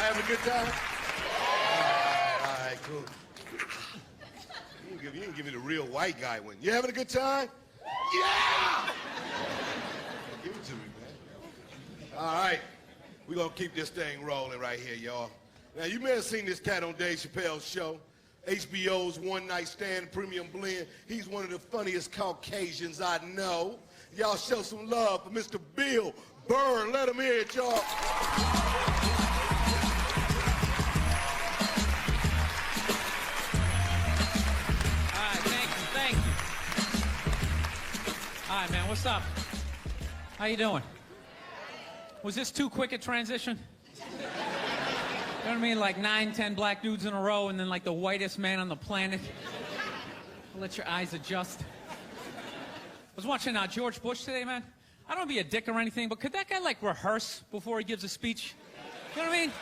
having a good time? All right, cool. You didn't give me the real white guy one. You having a good time? Yeah! Give it to me, man. All right, we're gonna keep this thing rolling right here, y'all. Now, you may have seen this cat on Dave Chappelle's show, HBO's One Night Stand Premium Blend. He's one of the funniest Caucasians I know. Y'all show some love for Mr. Bill Burr. Let him hear it, y'all. Thank you. All right, man, what's up? How you doing? Was this too quick a transition? You know what I mean? Like 9, 10 black dudes in a row and then like the whitest man on the planet. Let your eyes adjust. I was watching George Bush today, man. I don't want to be a dick or anything, but could that guy like rehearse before he gives a speech? You know what I mean?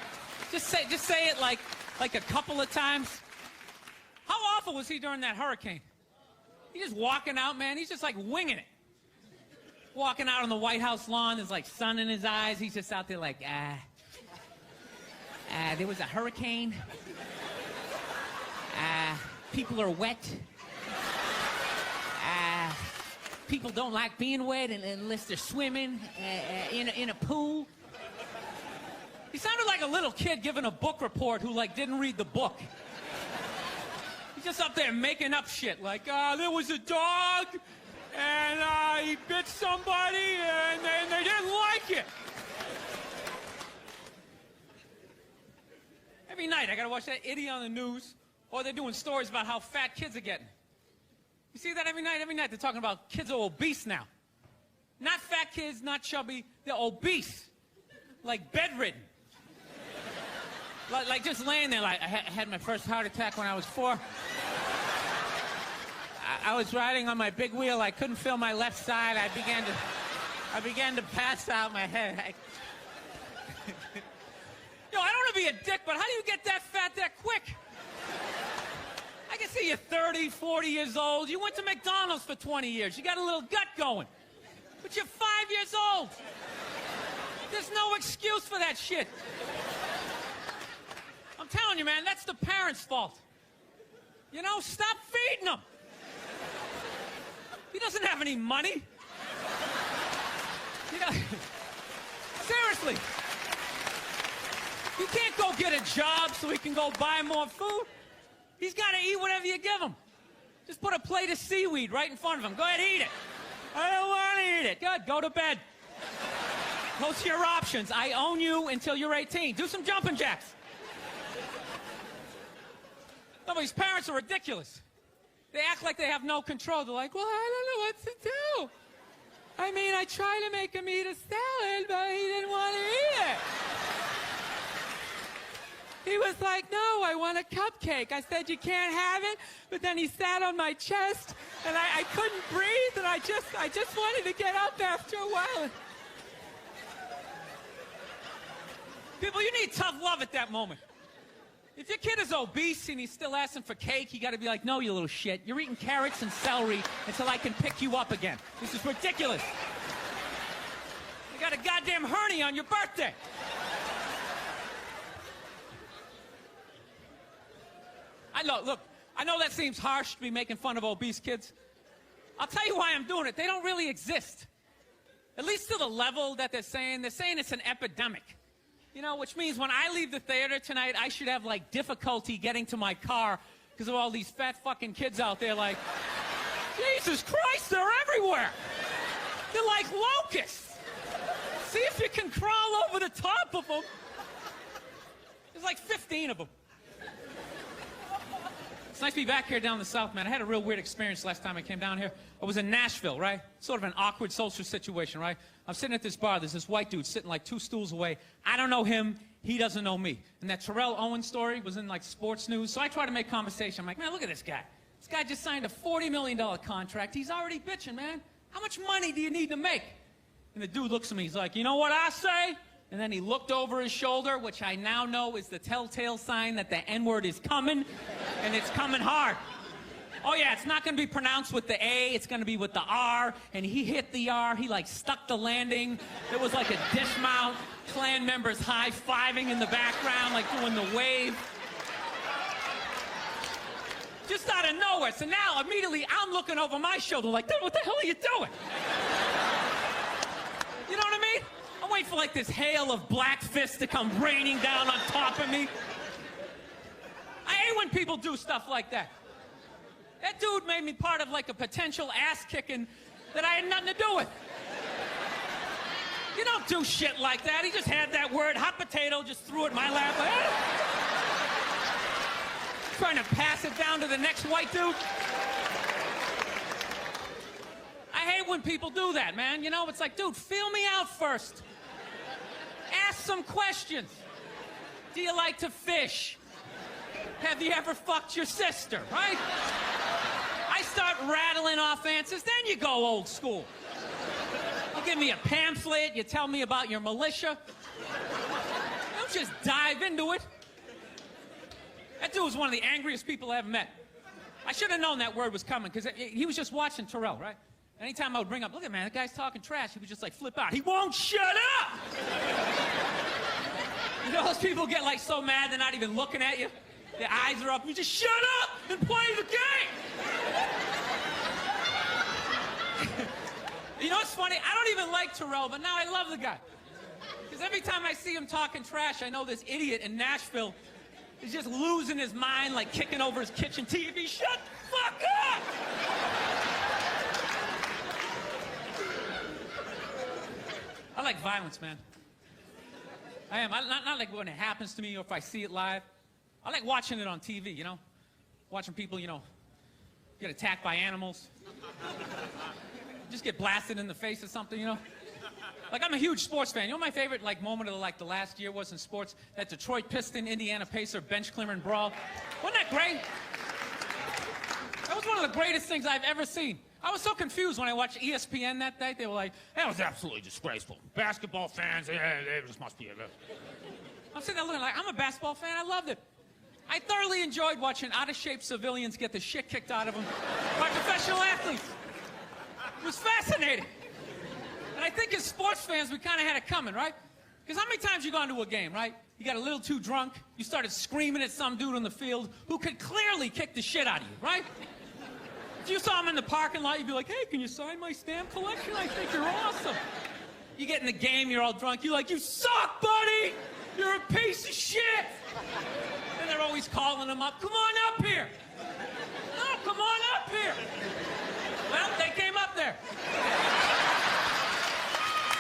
Just say it like a couple of times. How awful was he during that hurricane? He's just walking out, man. He's just like winging it. Walking out on the White House lawn, there's like sun in his eyes. He's just out there like, there was a hurricane. People are wet. People don't like being wet unless they're swimming in a pool. He sounded like a little kid giving a book report who like didn't read the book. He's just up there making up shit like, there was a dog and he bit somebody and they didn't like it. Every night I gotta watch that idiot on the news, or they're doing stories about how fat kids are getting. You see that every night? Every night they're talking about kids are obese now. Not fat kids, not chubby, they're obese. Like bedridden. Like just laying there like, I had my first heart attack when I was 4. I was riding on my big wheel, I couldn't feel my left side, I began to pass out my head. Yo, I don't want to be a dick, but how do you get that fat that quick? I can see you're 30, 40 years old. You went to McDonald's for 20 years. You got a little gut going. But you're 5 years old. There's no excuse for that shit. I'm telling you, man, that's the parents' fault. You know, stop feeding him. He doesn't have any money. You know, seriously. He can't go get a job so he can go buy more food. He's got to eat whatever you give him. Just put a plate of seaweed right in front of him. Go ahead, eat it. I don't want to eat it. Good, go to bed. Those are your options. I own you until you're 18. Do some jumping jacks. No, but these parents are ridiculous. They act like they have no control. They're like, well, I don't know what to do. I mean, I tried to make him eat a salad, but he didn't want to eat it. He was like, no, I want a cupcake. I said, you can't have it. But then he sat on my chest, and I couldn't breathe, and I just wanted to get up after a while. People, you need tough love at that moment. If your kid is obese and he's still asking for cake, you got to be like, no, you little shit. You're eating carrots and celery until I can pick you up again. This is ridiculous. You got a goddamn hernia on your birthday. Look, I know that seems harsh to be making fun of obese kids. I'll tell you why I'm doing it. They don't really exist. At least to the level that they're saying it's an epidemic. You know, which means when I leave the theater tonight, I should have, like, difficulty getting to my car because of all these fat fucking kids out there like, Jesus Christ, they're everywhere. They're like locusts. See if you can crawl over the top of them. There's like 15 of them. It's nice to be back here down in the South, man. I had a real weird experience last time I came down here. I was in Nashville, right? Sort of an awkward social situation, right? I'm sitting at this bar. There's this white dude sitting like 2 stools away. I don't know him. He doesn't know me. And that Terrell Owens story was in like sports news. So I try to make conversation. I'm like, man, look at this guy. This guy just signed a $40 million contract. He's already bitching, man. How much money do you need to make? And the dude looks at me. He's like, you know what I say? And then he looked over his shoulder, which I now know is the telltale sign that the N-word is coming, and it's coming hard. Oh, yeah, it's not going to be pronounced with the A. It's going to be with the R. And he hit the R. He, like, stuck the landing. It was like a dismount. Klan members high-fiving in the background, like doing the wave. Just out of nowhere. So now, immediately, I'm looking over my shoulder like, dude, what the hell are you doing? You know what I mean? I'm waiting for, like, this hail of black fists to come raining down on top of me. I hate when people do stuff like that. That dude made me part of, like, a potential ass-kicking that I had nothing to do with. You don't do shit like that. He just had that word, hot potato, just threw it in my lap. Like, trying to pass it down to the next white dude. I hate when people do that, man. You know, it's like, dude, feel me out first. Ask some questions. Do you like to fish? Have you ever fucked your sister, right? I start rattling off answers, then you go old school. You give me a pamphlet, you tell me about your militia. Don't just dive into it. That dude was one of the angriest people I ever met. I should have known that word was coming, because he was just watching Terrell, right? Anytime I would bring up, look at man, that guy's talking trash, he would just like flip out. He won't shut up! You know those people get like so mad they're not even looking at you? Their eyes are up, you just shut up and play the game! You know what's funny? I don't even like Terrell, but now I love the guy. Because every time I see him talking trash, I know this idiot in Nashville is just losing his mind, like kicking over his kitchen TV. Shut the fuck up! I like violence, man. I am. Not like when it happens to me or if I see it live. I like watching it on TV, you know? Watching people, you know, get attacked by animals. Just get blasted in the face or something, you know? Like, I'm a huge sports fan. You know what my favorite, like, moment of, like, the last year was in sports? That Detroit Piston, Indiana Pacer bench clearing brawl. Wasn't that great? That was one of the greatest things I've ever seen. I was so confused when I watched ESPN that day. They were like, that was absolutely disgraceful. Basketball fans, they just must be a... I'm sitting there looking like, I'm a basketball fan. I loved it. I thoroughly enjoyed watching out-of-shape civilians get the shit kicked out of them by professional athletes. It was fascinating. And I think as sports fans, we kind of had it coming, right? Because how many times you gone to a game, right? You got a little too drunk, you started screaming at some dude on the field who could clearly kick the shit out of you, right? If you saw him in the parking lot, you'd be like, hey, can you sign my stamp collection? I think you're awesome. You get in the game, you're all drunk, you're like, you suck, buddy! You're a piece of shit! And they're always calling him up, come on up here! No, come on up here! Well, they came up there.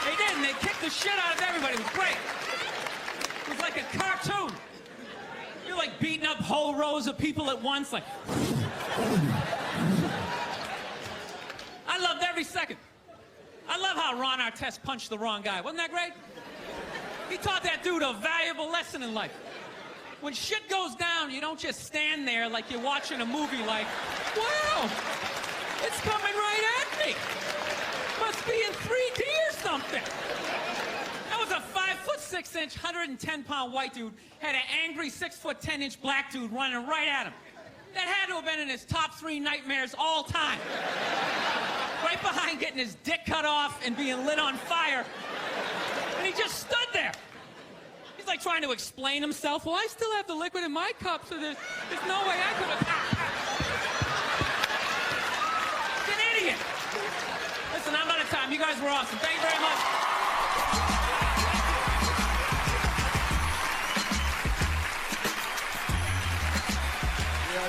They did, and they kicked the shit out of everybody. It was great. It was like a cartoon. You're like beating up whole rows of people at once, like... I loved every second. I love how Ron Artest punched the wrong guy. Wasn't that great? He taught that dude a valuable lesson in life. When shit goes down, you don't just stand there like you're watching a movie like, wow, it's coming right at me. Must be in 3D or something. That was a 5'6", 110-pound white dude, had an angry 6'10" black dude running right at him. That had to have been in his top 3 nightmares all time. Right behind getting his dick cut off and being lit on fire. And he just stood there. He's like trying to explain himself. Well, I still have the liquid in my cup, so there's no way I could have... He's an idiot. Listen, I'm out of time. You guys were awesome. Thank you very much.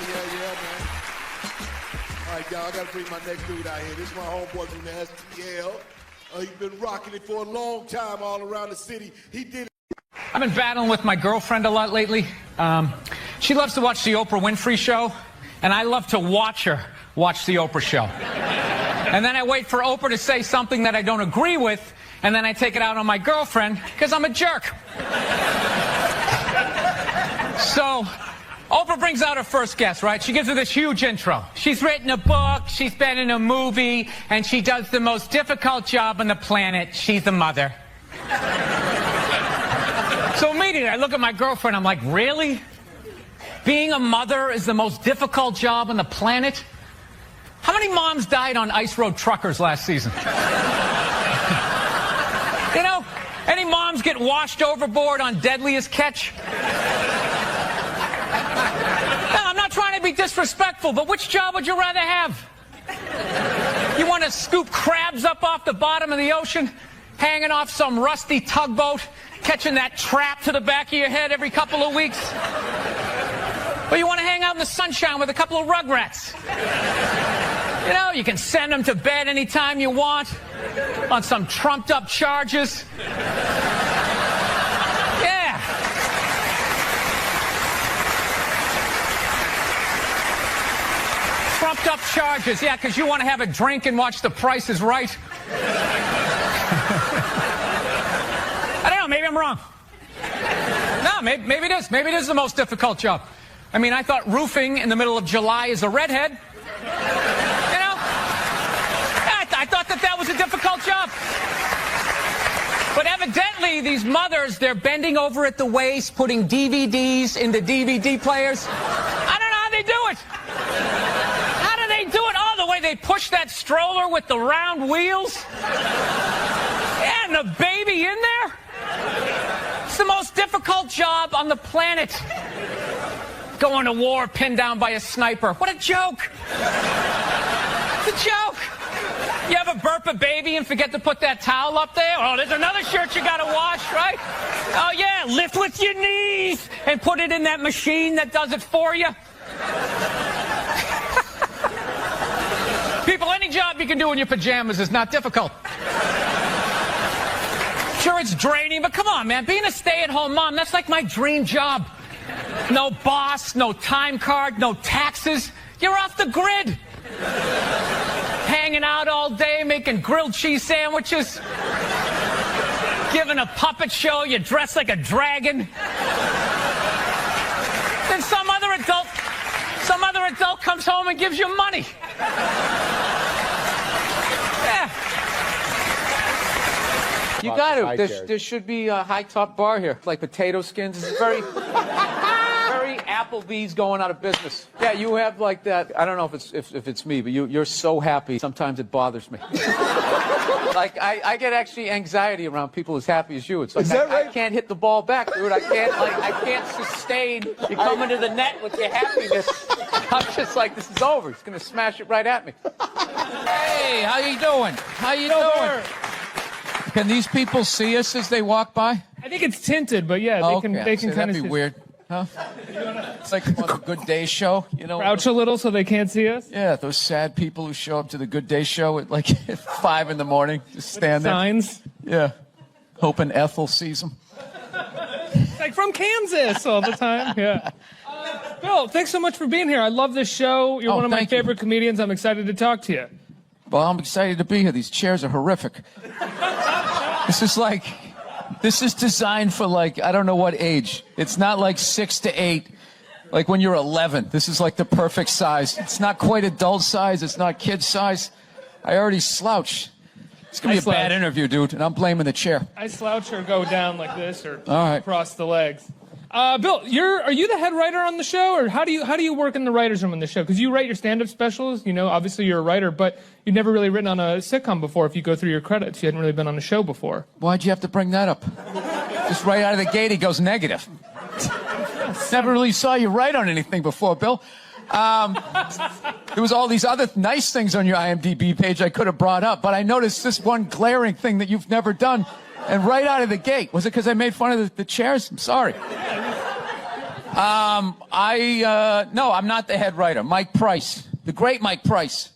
Yeah, man. All right, y'all, I gotta bring my next dude out here. This is my homeboy from the STL. He's been rocking it for a long time all around the city. He did it. I've been battling with my girlfriend a lot lately. She loves to watch the Oprah Winfrey Show, and I love to watch her watch the Oprah Show. And then I wait for Oprah to say something that I don't agree with, and then I take it out on my girlfriend, because I'm a jerk. So... Oprah brings out her first guest, right? She gives her this huge intro. She's written a book, she's been in a movie, and she does the most difficult job on the planet. She's a mother. So immediately I look at my girlfriend, I'm like, really? Being a mother is the most difficult job on the planet? How many moms died on ice road truckers last season? You know, any moms girls get washed overboard on Deadliest Catch? No, I'm not trying to be disrespectful, but which job would you rather have? You want to scoop crabs up off the bottom of the ocean, hanging off some rusty tugboat, catching that trap to the back of your head every couple of weeks? Or you want to hang out in the sunshine with a couple of rugrats? You know, you can send them to bed anytime you want on some trumped-up charges. Yeah. Trumped-up charges, yeah, because you want to have a drink and watch The Price is Right. I don't know, maybe I'm wrong. No, maybe it is. Maybe it is the most difficult job. I mean, I thought roofing in the middle of July is a redhead. You know? I thought that was a difficult job. But evidently, these mothers, they're bending over at the waist, putting DVDs into DVD players. I don't know how they do it. How do they do it? Oh, the way they push that stroller with the round wheels. Yeah, and the baby in there. It's the most difficult job on the planet. Going to war pinned down by a sniper. What a joke. It's a joke. You ever burp a baby and forget to put that towel up there? Oh, there's another shirt you gotta wash, right? Oh yeah, lift with your knees and put it in that machine that does it for you. People, any job you can do in your pajamas is not difficult. Sure, it's draining, but come on, man. Being a stay-at-home mom, that's like my dream job. No boss, no time card, no taxes. You're off the grid. Hanging out all day, making grilled cheese sandwiches. Giving a puppet show, you dress like a dragon. Then some other adult comes home and gives you money. Yeah. You got to. There should be a high top bar here, like potato skins. This is very Applebee's going out of business. Yeah, you have like that. I don't know if it's me, but you're so happy. Sometimes it bothers me. Like I get actually anxiety around people as happy as you. It's like I can't hit the ball back, dude. I can't sustain you coming to the net with your happiness. I'm just like, this is over. He's gonna smash it right at me. Hey, how you doing? How you doing? Can these people see us as they walk by? I think it's tinted, but yeah, they can kind of. That'd be weird, huh? It's like on the Good Day show, you know. Crouch a little so they can't see us. Yeah, those sad people who show up to the Good Day show at like 5 in the morning, just stand there. Signs. Yeah, hoping Ethel sees them. Like from Kansas all the time. Yeah. Bill, thanks so much for being here. I love this show. You're one of my favorite comedians. I'm excited to talk to you. Well, I'm excited to be here. These chairs are horrific. This is designed for like, I don't know what age. It's not like 6 to 8, like when you're 11. This is like the perfect size. It's not quite adult size. It's not kid size. I already slouch. It's going to be a bad interview, dude, and I'm blaming the chair. I slouch or go down like this or all right. Across the legs. Bill, are you the head writer on the show, or how do you work in the writers' room on the show? Because you write your stand-up specials, you know, obviously you're a writer, but you've never really written on a sitcom before. If you go through your credits, you hadn't really been on a show before. Why'd you have to bring that up? Just right out of the gate, he goes negative. Never really saw you write on anything before, Bill. There was all these other nice things on your IMDb page I could have brought up, but I noticed this one glaring thing that you've never done. And right out of the gate, was it because I made fun of the chairs? I'm sorry. No, I'm not the head writer. Mike Price, the great Mike Price.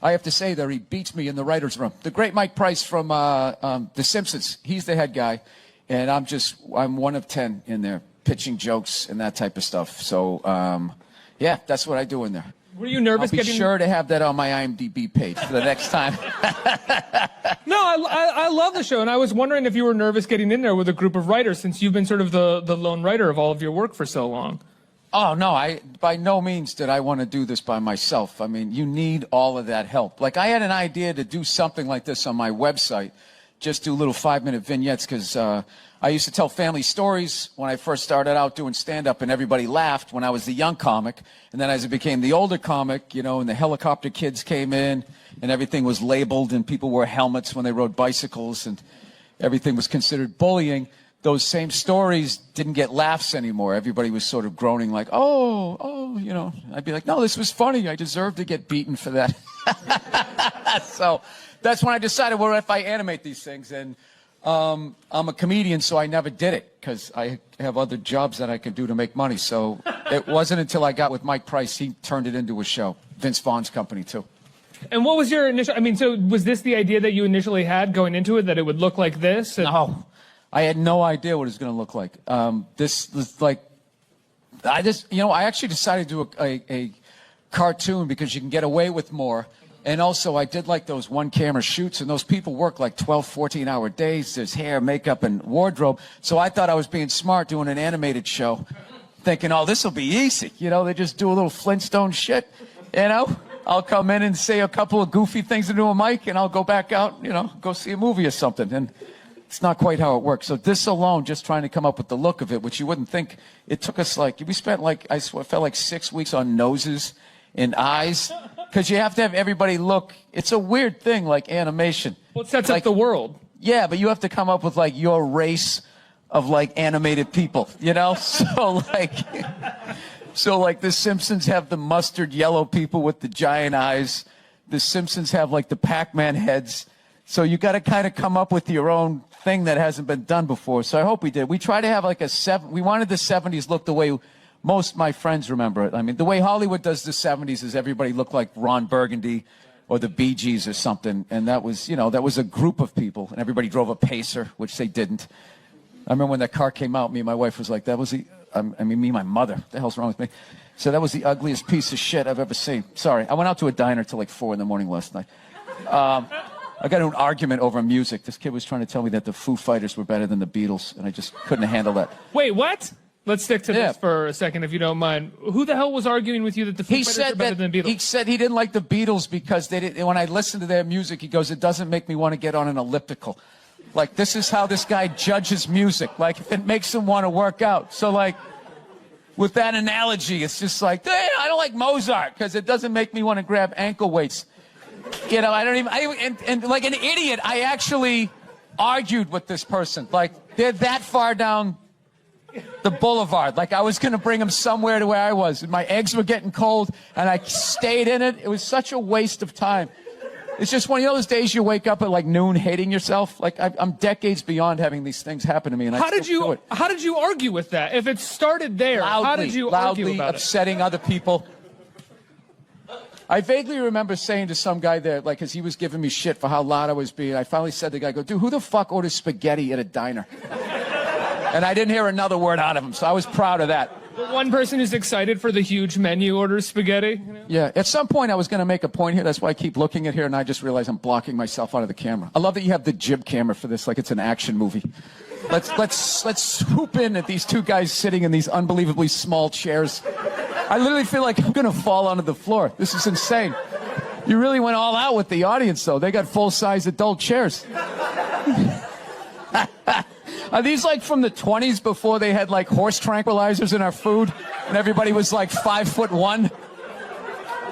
I have to say there, he beats me in the writer's room. The great Mike Price from The Simpsons. He's the head guy, and I'm one of 10 in there, pitching jokes and that type of stuff. So, yeah, that's what I do in there. Were you nervous I'll be sure to have that on my IMDb page for the next time. No, I love the show, and I was wondering if you were nervous getting in there with a group of writers, since you've been sort of the lone writer of all of your work for so long. Oh, no, by no means did I want to do this by myself. I mean, you need all of that help. Like, I had an idea to do something like this on my website, just do little 5-minute vignettes, because I used to tell family stories when I first started out doing stand-up, and everybody laughed when I was the young comic. And then as I became the older comic, you know, and the helicopter kids came in, and everything was labeled, and people wore helmets when they rode bicycles, and everything was considered bullying. those same stories didn't get laughs anymore. Everybody was sort of groaning like, oh, you know. I'd be like, no, this was funny. I deserve to get beaten for that. So that's when I decided, well, if I animate these things, and I'm a comedian, so I never did it because I have other jobs that I can do to make money. So it wasn't until I got with Mike Price, he turned it into a show. Vince Vaughn's company, too. And what was your initial, I mean, so was this the idea that you initially had going into it, that it would look like this? No, I had no idea what it was going to look like. This was like, I actually decided to do a cartoon because you can get away with more. And also, I did like those one-camera shoots, and those people work like 12, 14-hour days. There's hair, makeup, and wardrobe. So I thought I was being smart doing an animated show, thinking, oh, this will be easy. You know, they just do a little Flintstone shit, you know? I'll come in and say a couple of goofy things into a mic, and I'll go back out, you know, go see a movie or something. And it's not quite how it works. So this alone, just trying to come up with the look of it, which you wouldn't think, it took us like, we spent like, I swear, it felt like 6 weeks on noses and eyes. Because you have to have everybody look. It's a weird thing, like animation. Well, it sets up the world. Yeah, but you have to come up with like your race of like animated people, you know? So like the Simpsons have the mustard yellow people with the giant eyes. The Simpsons have like the Pac-Man heads. So you got to kind of come up with your own thing that hasn't been done before. So I hope we did. We try to have like we wanted the 70s look the way most of my friends remember it. I mean, the way Hollywood does the 70s is everybody looked like Ron Burgundy or the Bee Gees or something. And that was, you know, that was a group of people. And everybody drove a Pacer, which they didn't. I remember when that car came out, me and my wife was like, that was me and my mother. What the hell's wrong with me? So that was the ugliest piece of shit I've ever seen. Sorry. I went out to a diner till like 4 in the morning last night. I got into an argument over music. This kid was trying to tell me that the Foo Fighters were better than the Beatles, and I just couldn't handle that. Wait, what? Let's stick to this for a second, if you don't mind. Who the hell was arguing with you that the Foo Fighters are better than the Beatles? He said he didn't like the Beatles because they didn't, when I listened to their music, he goes, it doesn't make me want to get on an elliptical. Like, this is how this guy judges music. Like, if it makes him want to work out. So, like, with that analogy, it's just like, hey, I don't like Mozart because it doesn't make me want to grab ankle weights. You know, and like an idiot, I actually argued with this person. Like, they're that far down the boulevard. Like, I was going to bring him somewhere to where I was. And my eggs were getting cold, and I stayed in it. It was such a waste of time. It's just one of those days you wake up at like noon hating yourself. Like, I'm decades beyond having these things happen to me, and how did you argue with that? If it started there, how did you argue about it? Upsetting other people. I vaguely remember saying to some guy there, like, because he was giving me shit for how loud I was being, I finally said to the guy, dude, who the fuck orders spaghetti at a diner? And I didn't hear another word out of him, so I was proud of that. The one person who's excited for the huge menu orders spaghetti. You know? Yeah, at some point I was going to make a point here. That's why I keep looking at here, and I just realize I'm blocking myself out of the camera. I love that you have the jib camera for this, like it's an action movie. Let's swoop in at these two guys sitting in these unbelievably small chairs. I literally feel like I'm going to fall onto the floor. This is insane. You really went all out with the audience, though. They got full-size adult chairs. Are these like from the 20s before they had like horse tranquilizers in our food and everybody was like 5'1"?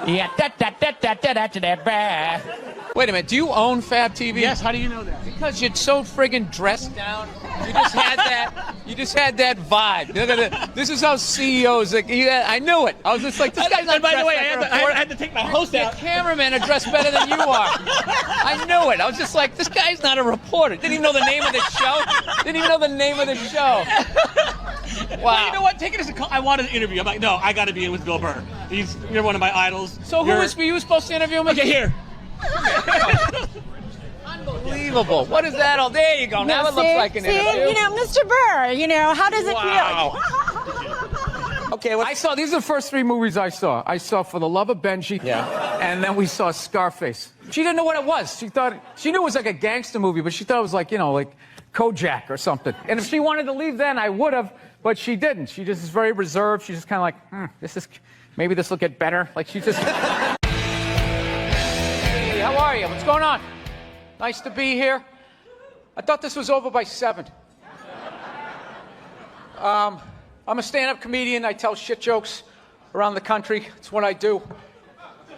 Yeah, Wait a minute, do you own Fab TV? Yes, how do you know that? Because you're so friggin' dressed down. You just had that vibe. This is how CEOs, like, I knew it. I was just like, this guy's not And by the way, dressed like I had to take my host Your out. cameramen are dressed better than you are. I knew it. I was just like, this guy's not a reporter. Didn't even know the name of the show. Didn't even know the name of the show. Wow. Well, you know what? Take it as a call. I wanted an interview. I'm like, no, I got to be in with Bill Burr. You're one of my idols. So were you supposed to interview him? Okay, here. Unbelievable. What is that? Oh, there you go. Now it looks like an interview. You know, Mr. Burr, you know, how does it Wow. feel? Okay, well, these are the first 3 movies I saw. I saw For the Love of Benji. Yeah. And then we saw Scarface. She didn't know what it was. She knew it was like a gangster movie, but she thought it was like, you know, like Kojak or something. And if she wanted to leave then, I would have, but she didn't. She just is very reserved. She's just kind of like, maybe this will get better. Like, she just... Hey, how are you? What's going on? Nice to be here. I thought this was over by 7. I'm a stand-up comedian. I tell shit jokes around the country. It's what I do.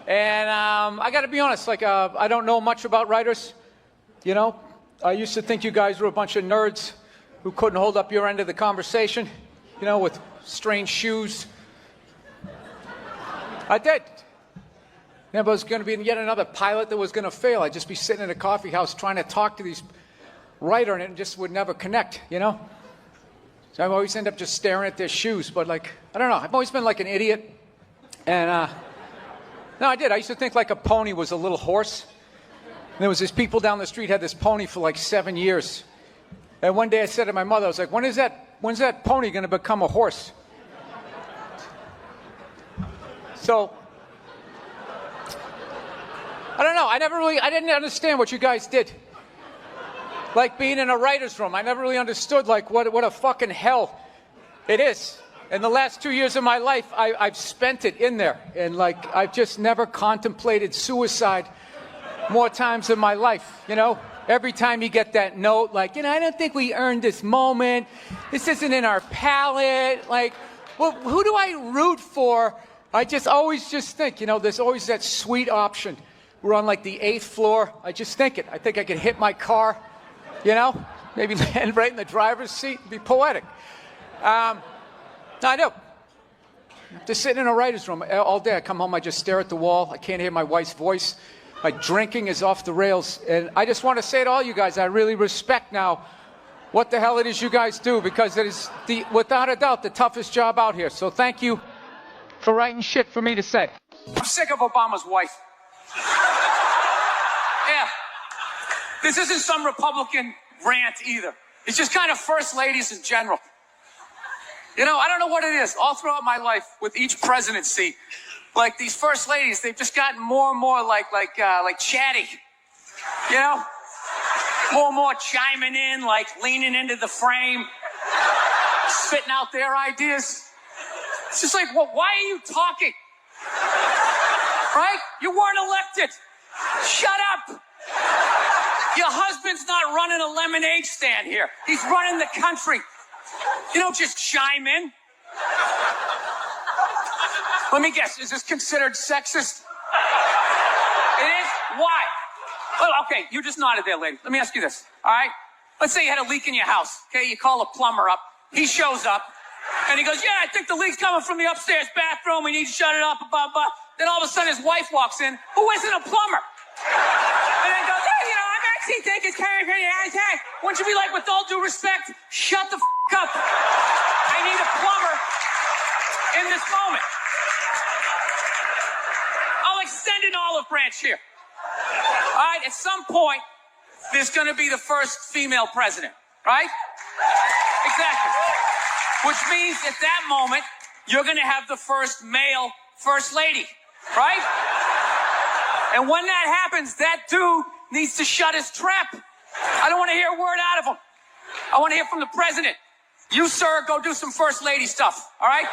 And I got to be honest, like, I don't know much about writers. You know, I used to think you guys were a bunch of nerds who couldn't hold up your end of the conversation, you know, with strange shoes. I did. There was going to be yet another pilot that was going to fail. I'd just be sitting in a coffee house trying to talk to these writer, and it just would never connect, you know? So I always end up just staring at their shoes, but like, I don't know. I've always been like an idiot. And, no, I did. I used to think like a pony was a little horse. And there was these people down the street had this pony for like 7 years. And one day I said to my mother, I was like, when's that pony going to become a horse? So, I don't know. I didn't understand what you guys did. Like being in a writer's room. I never really understood like what a fucking hell it is. In the last 2 years of my life, I've spent it in there. And like, I've just never contemplated suicide more times in my life, you know? Every time you get that note, like, you know, I don't think we earned this moment. This isn't in our palette. Like, well, who do I root for? I just always just think, you know, there's always that sweet option. We're on like the 8th floor. I just think it. I think I could hit my car, you know, maybe land right in the driver's seat and be poetic. No, I do. Just sitting in a writer's room all day. I come home, I just stare at the wall. I can't hear my wife's voice. My drinking is off the rails. And I just want to say to all you guys, I really respect now what the hell it is you guys do, because it is, without a doubt, the toughest job out here. So thank you for writing shit for me to say. I'm sick of Obama's wife. Yeah. This isn't some Republican rant either. It's just kind of first ladies in general. You know, I don't know what it is. All throughout my life, with each presidency, like these first ladies, they've just gotten more and more like chatty. You know? More and more chiming in, like leaning into the frame, spitting out their ideas. It's just like, well, why are you talking? Right? You weren't elected. Shut up. Your husband's not running a lemonade stand here. He's running the country. You don't just chime in. Let me guess, is this considered sexist? It is? Why? Well, okay, you just nodded there, lady. Let me ask you this, all right? Let's say you had a leak in your house, okay? You call a plumber up. He shows up, and he goes, yeah, I think the leak's coming from the upstairs bathroom. We need to shut it up, blah, blah. Then all of a sudden his wife walks in, who isn't a plumber. And then goes, hey, you know, I'm actually thinking it's carrying hey. Wouldn't you be like, with all due respect, shut the up. I need a plumber in this moment. I'll extend an olive branch here. All right, at some point, there's going to be the first female president, right? Exactly. Which means at that moment, you're going to have the first male first lady, right? And when that happens, that dude needs to shut his trap. I don't want to hear a word out of him. I want to hear from the president. You, sir, go do some first lady stuff, all right?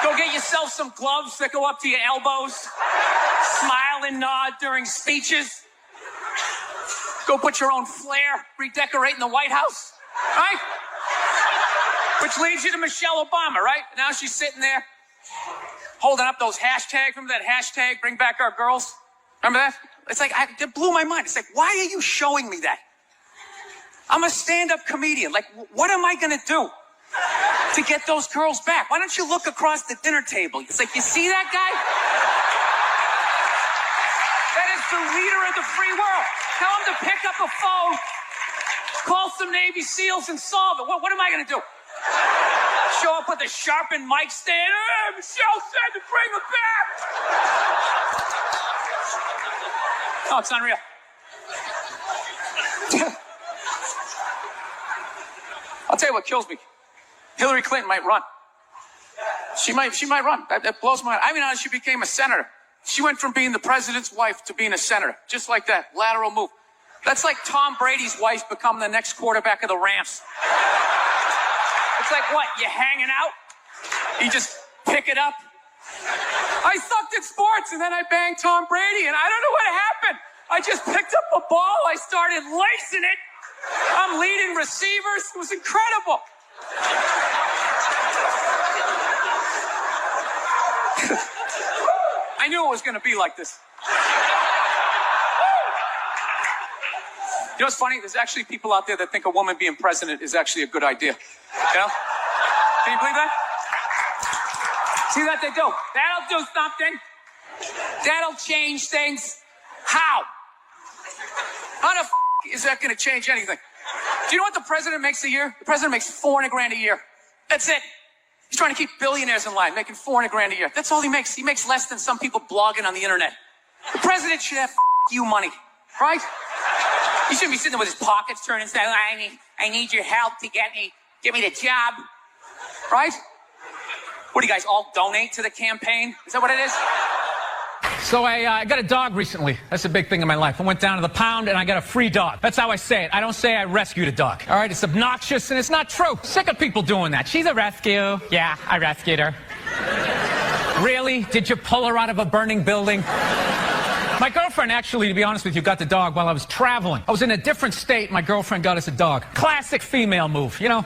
Go get yourself some gloves that go up to your elbows. Smile and nod during speeches. Go put your own flair redecorating the White House, right? Which leads you to Michelle Obama, right? Now she's sitting there holding up those hashtags. Remember that hashtag, bring back our girls? Remember that? It's like, it blew my mind. It's like, why are you showing me that? I'm a stand-up comedian. Like, what am I going to do to get those girls back? Why don't you look across the dinner table? It's like, you see that guy? That is the leader of the free world. Tell him to pick up a phone, call some Navy SEALs and solve it. What am I going to do? Show up with a sharpened mic stand? Hey, Michelle said to bring him back. Oh, it's unreal. I'll tell you what kills me. Hillary Clinton might run. She might run. That blows my mind. I mean, how she became a senator. She went from being the president's wife to being a senator. Just like that. Lateral move. That's like Tom Brady's wife becoming the next quarterback of the Rams. It's like, what, you hanging out? You just pick it up? I sucked at sports, and then I banged Tom Brady, and I don't know what happened. I just picked up a ball. I started lacing it. I'm leading receivers. It was incredible. I knew it was going to be like this. know what's funny? There's actually people out there that think a woman being president is actually a good idea. You know? Can you believe that? See that they do? That'll do something. That'll change things. How? How the is that going to change anything? Do you know what the president makes a year? The president makes $400,000 a year. That's it. He's trying to keep billionaires in line, making $400,000 a year. That's all he makes. He makes less than some people blogging on the internet. The president should have you money, right? He shouldn't be sitting there with his pockets turned and saying, I need your help to get me the job, right? What do you guys all donate to the campaign? Is that what it is? So I got a dog recently. That's a big thing in my life. I went down to the pound and I got a free dog. That's how I say it. I don't say I rescued a dog. All right, it's obnoxious and it's not true. Sick of people doing that. She's a rescue. Yeah, I rescued her. Really? Did you pull her out of a burning building? My girlfriend actually, to be honest with you, got the dog while I was traveling. I was in a different state. My girlfriend got us a dog. Classic female move, you know?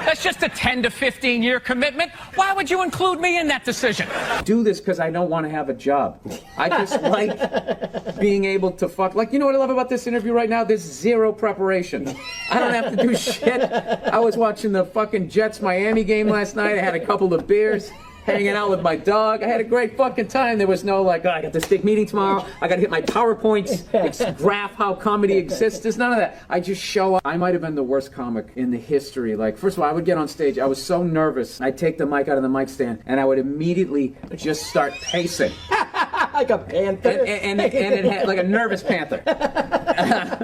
That's just a 10 to 15 year commitment. Why would you include me in that decision? Do this because I don't want to have a job. I just like being able to fuck. Like, you know what I love about this interview right now? There's zero preparation. I don't have to do shit. I was watching the fucking Jets-Miami game last night. I had a couple of beers, hanging out with my dog. I had a great fucking time. There was no like, oh, I got this big meeting tomorrow. I got to hit my PowerPoints, graph how comedy exists. There's none of that. I just show up. I might have been the worst comic in the history. Like, first of all, I would get on stage. I was so nervous. I'd take the mic out of the mic stand, and I would immediately just start pacing. Like a panther. And it had like a nervous panther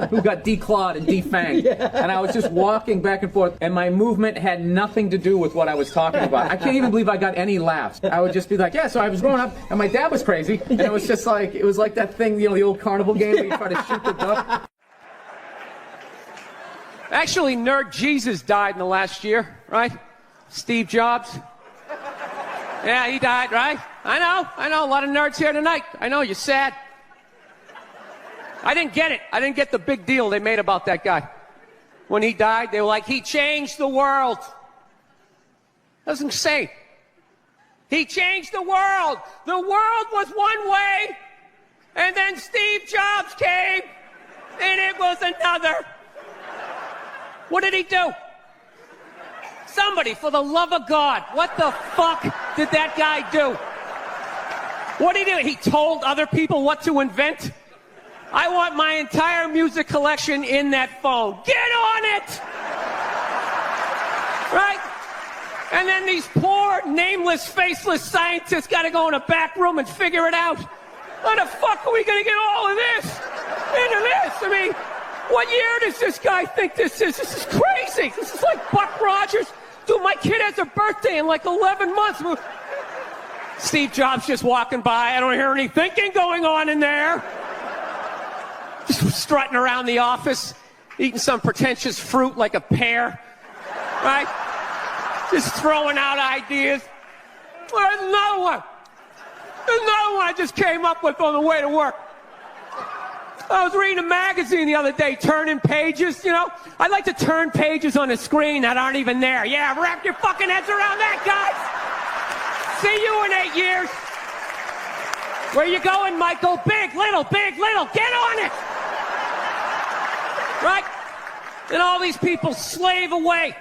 who got declawed and defanged. Yeah. And I was just walking back and forth, and my movement had nothing to do with what I was talking about. I can't even believe I got any laughs. I would just be like, yeah, so I was growing up, and my dad was crazy, and it was just like, it was like that thing, you know, the old carnival game where you try to shoot the duck. Actually, Nerd Jesus died in the last year, right? Steve Jobs. Yeah, he died, right? I know, a lot of nerds here tonight. I know, you're sad. I didn't get it. I didn't get the big deal they made about that guy. When he died, they were like, he changed the world. That's insane. He changed the world. The world was one way, and then Steve Jobs came, and it was another. What did he do? Somebody, for the love of God, what the fuck did that guy do? What did he do? He told other people what to invent? I want my entire music collection in that phone. Get on it! Right? And then these poor, nameless, faceless scientists got to go in a back room and figure it out. How the fuck are we going to get all of this into this? I mean, what year does this guy think this is? This is crazy. This is like Buck Rogers. Dude, my kid has a birthday in like 11 months. Steve Jobs just walking by. I don't hear any thinking going on in there. Just strutting around the office, eating some pretentious fruit like a pear. Right? Just throwing out ideas. Well, there's another one. There's another one I just came up with on the way to work. I was reading a magazine the other day, turning pages, you know. I like to turn pages on a screen that aren't even there. Yeah, wrap your fucking heads around that, guys. See you in 8 years. Where you going, Michael? Big, little, get on it. Right? And all these people slave away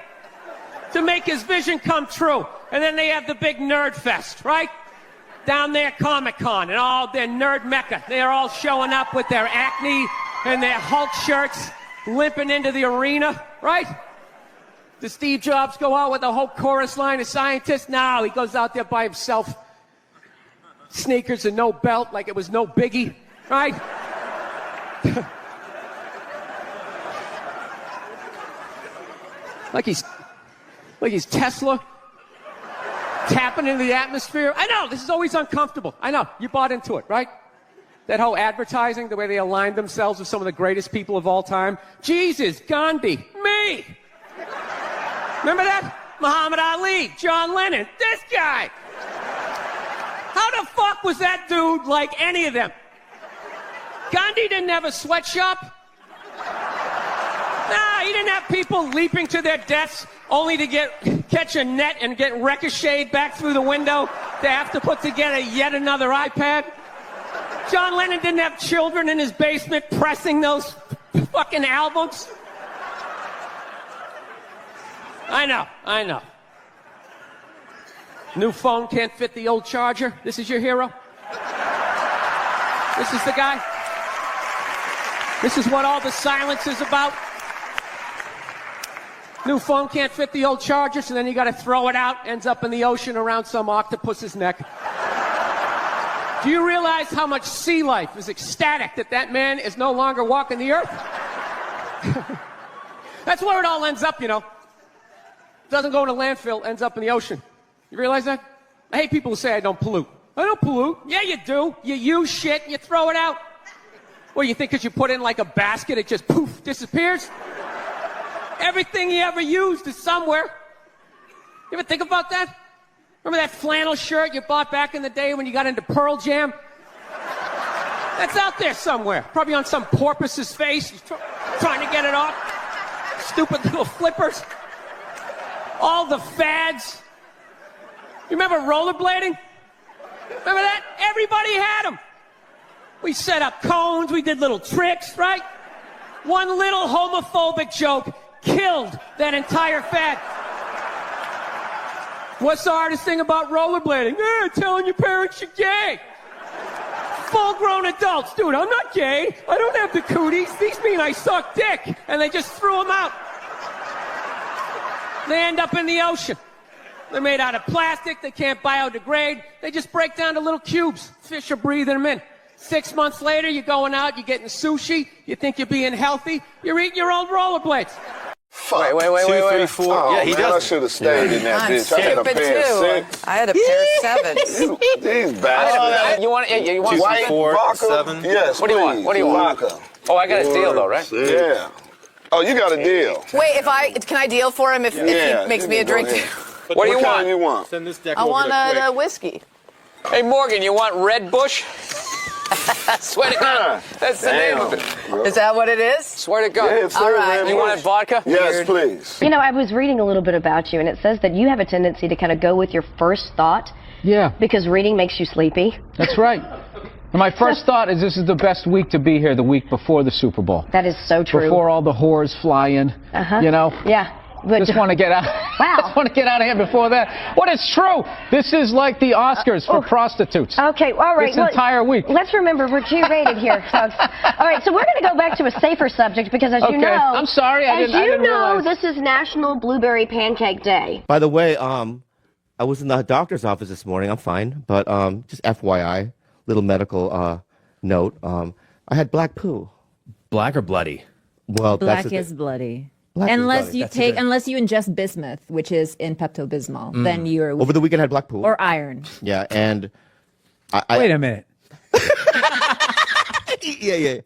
to make his vision come true. And then they have the big nerd fest, right? Down there, Comic-Con, and all their nerd mecca. They're all showing up with their Acne and their Hulk shirts, limping into the arena, right? Does Steve Jobs go out with a whole chorus line of scientists? No, he goes out there by himself. Sneakers and no belt, like it was no biggie, right? like he's Tesla. Tapping into the atmosphere. I know, this is always uncomfortable. I know, you bought into it, right? That whole advertising, the way they aligned themselves with some of the greatest people of all time. Jesus, Gandhi, me. Remember that? Muhammad Ali, John Lennon, this guy. How the fuck was that dude like any of them? Gandhi didn't have a sweatshop. Nah, he didn't have people leaping to their deaths only to catch a net and get ricocheted back through the window to have to put together yet another iPad. John Lennon didn't have children in his basement pressing those fucking albums. I know. New phone can't fit the old charger. This is your hero? This is the guy? This is what all the silence is about? New phone can't fit the old charger, so then you gotta throw it out, ends up in the ocean around some octopus's neck. Do you realize how much sea life is ecstatic that man is no longer walking the earth? That's where it all ends up, you know. Doesn't go in a landfill, ends up in the ocean. You realize that? I hate people who say I don't pollute. I don't pollute. Yeah, you do. You use shit and you throw it out. Well, you think because you put it in like a basket, it just poof, disappears? Everything you ever used is somewhere. You ever think about that? Remember that flannel shirt you bought back in the day when you got into Pearl Jam? That's out there somewhere. Probably on some porpoise's face. He's trying to get it off. Stupid little flippers. All the fads. You remember rollerblading? Remember that? Everybody had them. We set up cones. We did little tricks, right? One little homophobic joke killed that entire fad. What's the hardest thing about rollerblading? Telling your parents you're gay. Full-grown adults. Dude, I'm not gay. I don't have the cooties. These mean I suck dick. And they just threw them out. They end up in the ocean. They're made out of plastic. They can't biodegrade. They just break down to little cubes. Fish are breathing them in. 6 months later, you're going out, you're getting sushi. You think you're being healthy. You're eating your old rollerblades. Wait. 2, 3, 4. Oh, Yeah, he man, does. I should have stayed in that bitch. I had a pair of 6. I had a pair of 7s. These bastards. You want 2, 4, vodka? 7. Yes, What do you want? What do you want? Vodka. Oh, I got a deal though, right? Yeah. Oh, you got a deal. Wait, can I deal for him if he makes me a drink? What do you What want? kind you want? Send this deck I over want to a whiskey. Hey, Morgan, you want Red Bush? Swear to God, that's the name of it. Is that what it is? Swear to God. Yeah, it's All right. You wanted vodka? Yes, Weird. please. You know, I was reading a little bit about you, and it says that you have a tendency to kind of go with your first thought. Yeah, Because reading makes you sleepy. that's right. And my first thought is this is the best week to be here, the week before the Super Bowl. That is so true. Before all the whores fly in, you know? Yeah. But Just want to get out. Wow. Just want to get out of here before that. What is true? This is like the Oscars for prostitutes. Okay, all right. This entire week. Let's remember we're G-rated here, folks. All right, so we're going to go back to a safer subject because, as you know, I'm sorry, I didn't realize. this is National Blueberry Pancake Day. By the way, I was in the doctor's office this morning. I'm fine, but just FYI, little medical note. I had black poo. Black or bloody? Well, Black that's is bloody. Black is unless bloody. you take, unless you ingest bismuth, which is in Pepto-Bismol, then you're over the weekend I had black poo. or iron. Yeah, and Wait a minute. yeah.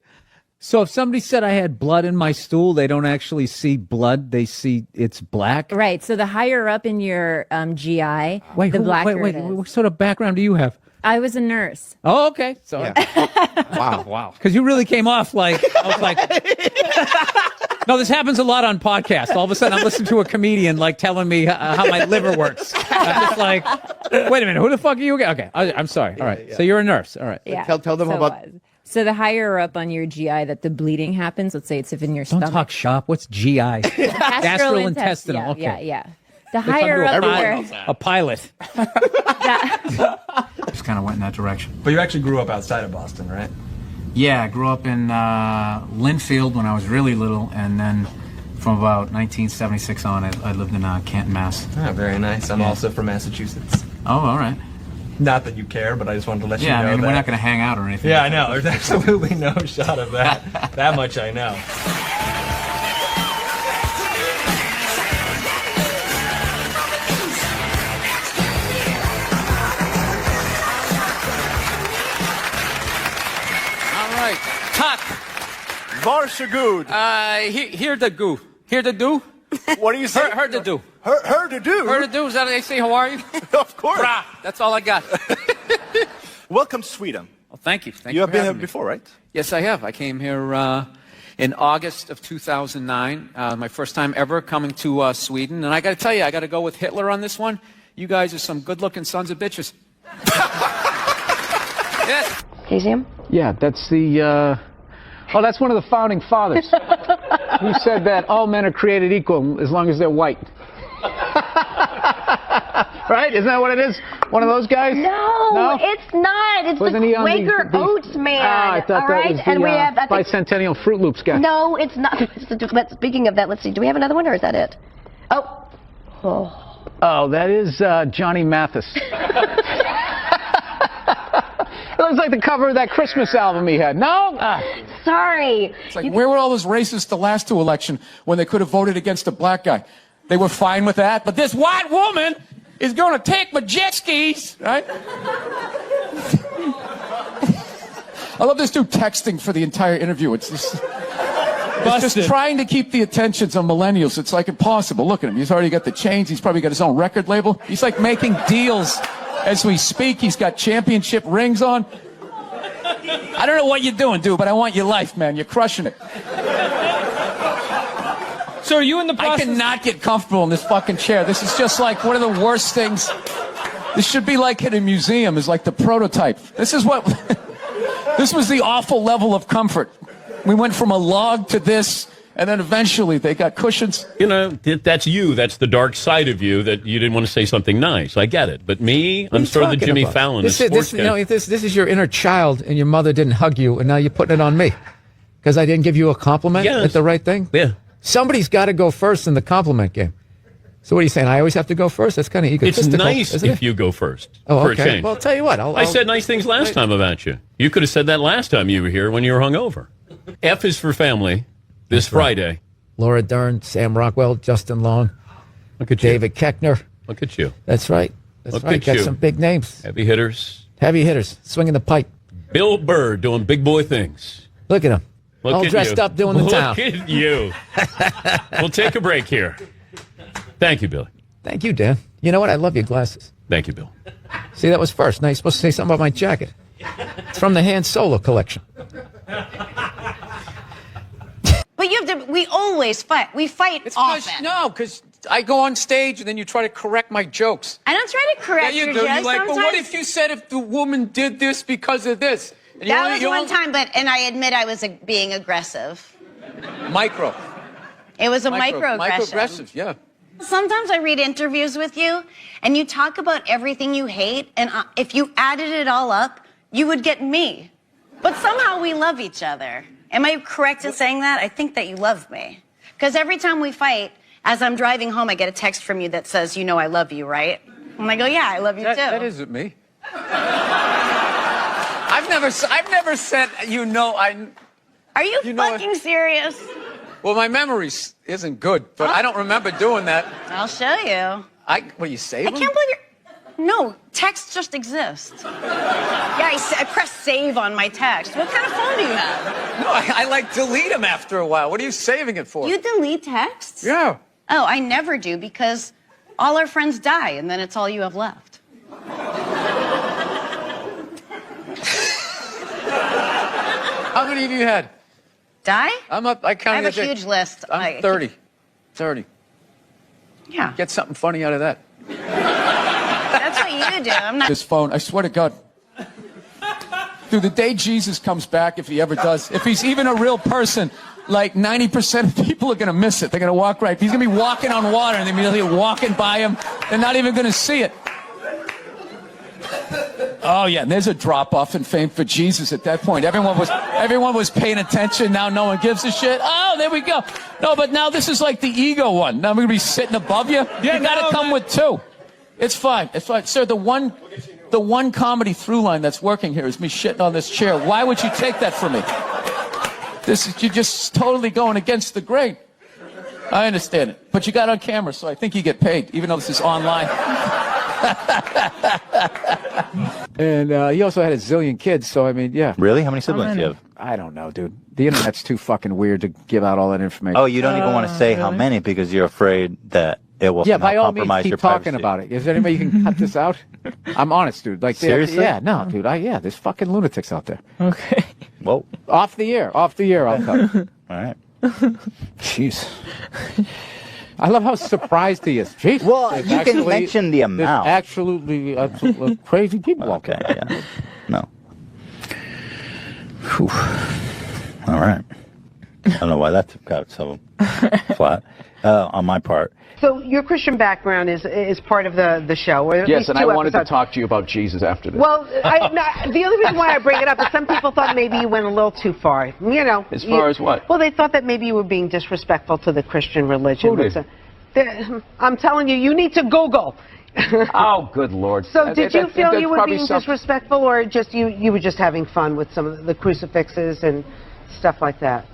So if somebody said I had blood in my stool, they don't actually see blood; they see it's black. Right. So the higher up in your GI, Wait, the blacker it is. what sort of background do you have? I was a nurse. Oh, okay. So wow. Because you really came off like I was like. No, this happens a lot on podcasts. All of a sudden, I'm listening to a comedian like telling me how my liver works. I'm just like, wait a minute, who the fuck are you again? Okay, I'm sorry. All right, so you're a nurse. All right. Yeah. Tell them about. So the higher up on your GI that the bleeding happens, let's say it's if in your Don't stomach. talk shop. What's GI? Gastrointestinal. Okay. Yeah. The higher up there. A pilot. Just kind of went in that direction. But you actually grew up outside of Boston, right? Yeah, I grew up in Linfield when I was really little, and then from about 1976 on, I lived in Canton, Mass. Ah, very nice. I'm also from Massachusetts. Oh, all right. Not that you care, but I just wanted to let you know Yeah, I mean, that. we're not going to hang out or anything. Yeah, I know. There's absolutely no shot of that. That much I know. Cut. Varsha Here to do. Here to do? What do you say? Heard to do. Her to do? Heard to do? Is that how they say how are you? Of course. Brah. That's all I got. Welcome to Sweden. Well, thank you. You have for been here having me. before, right? Yes, I have. I came here in August of 2009. My first time ever coming to Sweden. And I got to tell you, I got to go with Hitler on this one. You guys are some good-looking sons of bitches. Yes. Can you see him? Yeah, that's the Oh, that's one of the founding fathers. He said that all men are created equal as long as they're white. Right? Isn't that what it is? One of those guys? No, it's not. It's Wasn't the he on Quaker Oats man. I thought all that right? was the And we have bicentennial Fruit Loops guy. No, it's not. But speaking of that, let's see. Do we have another one, or is that it? Oh, that is Johnny Mathis. It looks like the cover of that Christmas album he had. No? Sorry. It's like, where were all those racists the last two elections when they could have voted against a black guy? They were fine with that, but this white woman is going to take my jet skis, right? I love this dude texting for the entire interview. It's just trying to keep the attentions on millennials. It's like impossible. Look at him. He's already got the chains. He's probably got his own record label. He's like making deals as we speak. He's got championship rings on. I don't know what you're doing, dude, but I want your life, man. You're crushing it. So are you in the process? I cannot get comfortable in this fucking chair. This is just like one of the worst things. This should be like in a museum, is like the prototype. This is what... This was the awful level of comfort. We went from a log to this, and then eventually they got cushions. You know, that's you. That's the dark side of you, that you didn't want to say something nice. I get it. But me, I'm sort of the Jimmy Fallon. This is your inner child, and your mother didn't hug you, and now you're putting it on me. Because I didn't give you a compliment at the right thing? Yeah. Somebody's got to go first in the compliment game. So what are you saying? I always have to go first? That's kind of egotistical. It's nice if you go first. Oh, for okay. a change. Well, I'll tell you what. I said nice things last time about you. You could have said that last time you were here when you were hungover. F is for family this Friday. Laura Dern, Sam Rockwell, Justin Long. Look at you. David Koechner. Look at you. That's right. That's right. Got some big names. Heavy hitters. Heavy hitters. Swinging the pipe. Bill Burr doing big boy things. Look at him. Look all at dressed you. up doing the town. Look at you. We'll take a break here. Thank you, Billy. Thank you, Dan. You know what? I love your glasses. Thank you, Bill. See, that was first. Now you're supposed to say something about my jacket. It's from the Han Solo collection. But you have to. We always fight. We fight often. No, because I go on stage and then you try to correct my jokes. I don't try to correct yeah, you your do. jokes. You're like, sometimes. but what if you said if the woman did this because of this? And That was one time, and I admit I was being aggressive. Micro. It was a microaggression. Microaggressive, yeah. Sometimes I read interviews with you, and you talk about everything you hate, and if you added it all up, you would get me. But somehow we love each other. Am I correct in saying that? I think that you love me. Because every time we fight, as I'm driving home, I get a text from you that says, you know I love you, right? And I go, yeah, I love you too. That isn't me. I've never said, you know, Are you fucking serious? Well, my memory isn't good, but I don't remember doing that. I'll show you. What, you save I can't believe you're... No, text just exists. Yeah, I press save on my text. What kind of phone do you have? No, I like delete them after a while. What are you saving it for? You delete texts? Yeah. Oh, I never do because all our friends die and then it's all you have left. How many of you had? Die? I counted I have a huge list. I'm 30. 30. Yeah. Get something funny out of that. That's what you do. I'm not... This phone, I swear to God. Dude, the day Jesus comes back, if he ever does, if he's even a real person, like 90% of people are going to miss it. They're going to walk right. He's going to be walking on water and they're immediately walking by him. They're not even going to see it. Oh, yeah, and there's a drop-off in fame for Jesus at that point. Everyone was paying attention. Now no one gives a shit. Oh, there we go. No, but now this is like the ego one. Now I'm going to be sitting above you. Yeah, you got to come with two. It's fine. It's fine. Sir, the one comedy through line that's working here is me shitting on this chair. Why would you take that from me? You're just totally going against the grain. I understand it. But you got on camera, so I think you get paid, even though this is online. And he also had a zillion kids, so I mean, yeah. Really? How many siblings do you have? I don't know, dude. The internet's too fucking weird to give out all that information. Oh, you don't even want to say how many because you're afraid that it will Yeah, by all means, compromise keep your talking privacy. about it. Is there any way you can cut this out? I'm honest, dude. Like, Seriously? Yeah, no, dude. There's fucking lunatics out there. Okay. Whoa. Off the air, I'll cut. All right. Jeez. I love how surprised he is. Jeez. Well, you can mention the amount. There's absolutely crazy people out Okay, there. yeah. No. Whew. All right. I don't know why that got so flat on my part. So your Christian background is part of the show. Or Yes, and I wanted episodes. to talk to you about Jesus after this. Well, the only reason why I bring it up is some people thought maybe you went a little too far. You know. As far as what? Well, they thought that maybe you were being disrespectful to the Christian religion. Who did? I'm telling you, you need to Google. Oh, good Lord. So did you feel that's you were probably being disrespectful, or just you were just having fun with some of the crucifixes and stuff like that?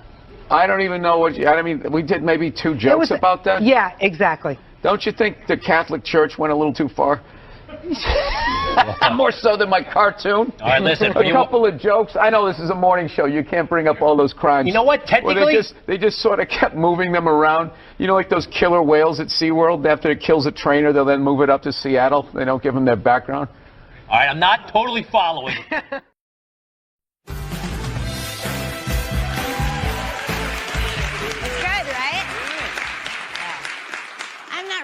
I don't even know what I mean, we did maybe 2 jokes about that? Yeah, exactly. Don't you think the Catholic Church went a little too far? More so than my cartoon. All right, listen. A couple of jokes. I know this is a morning show. You can't bring up all those crimes. You know what? Technically, they just sort of kept moving them around. You know, like those killer whales at SeaWorld. After it kills a trainer, they'll then move it up to Seattle. They don't give them their background. all right, I'm not totally following.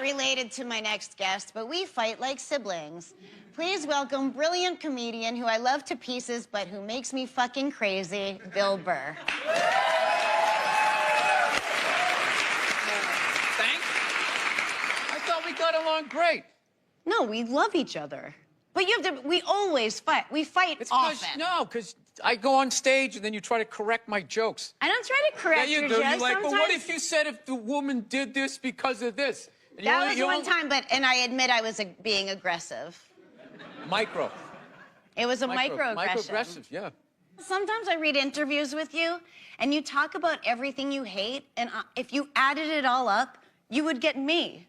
Related to my next guest, but we fight like siblings. Please welcome brilliant comedian who I love to pieces, but who makes me fucking crazy, Bill Burr. Thanks. I thought we got along great. No, we love each other. But you have to, we always fight. We fight often. Because I go on stage and then you try to correct my jokes. I don't try to correct your your jokes. jokes. You're like, but what sometimes. if you said if the woman did this because of this? And That was one time, and I admit I was being aggressive. Micro. It was a microaggression. Microaggressive, yeah. Sometimes I read interviews with you, and you talk about everything you hate, and if you added it all up, you would get me.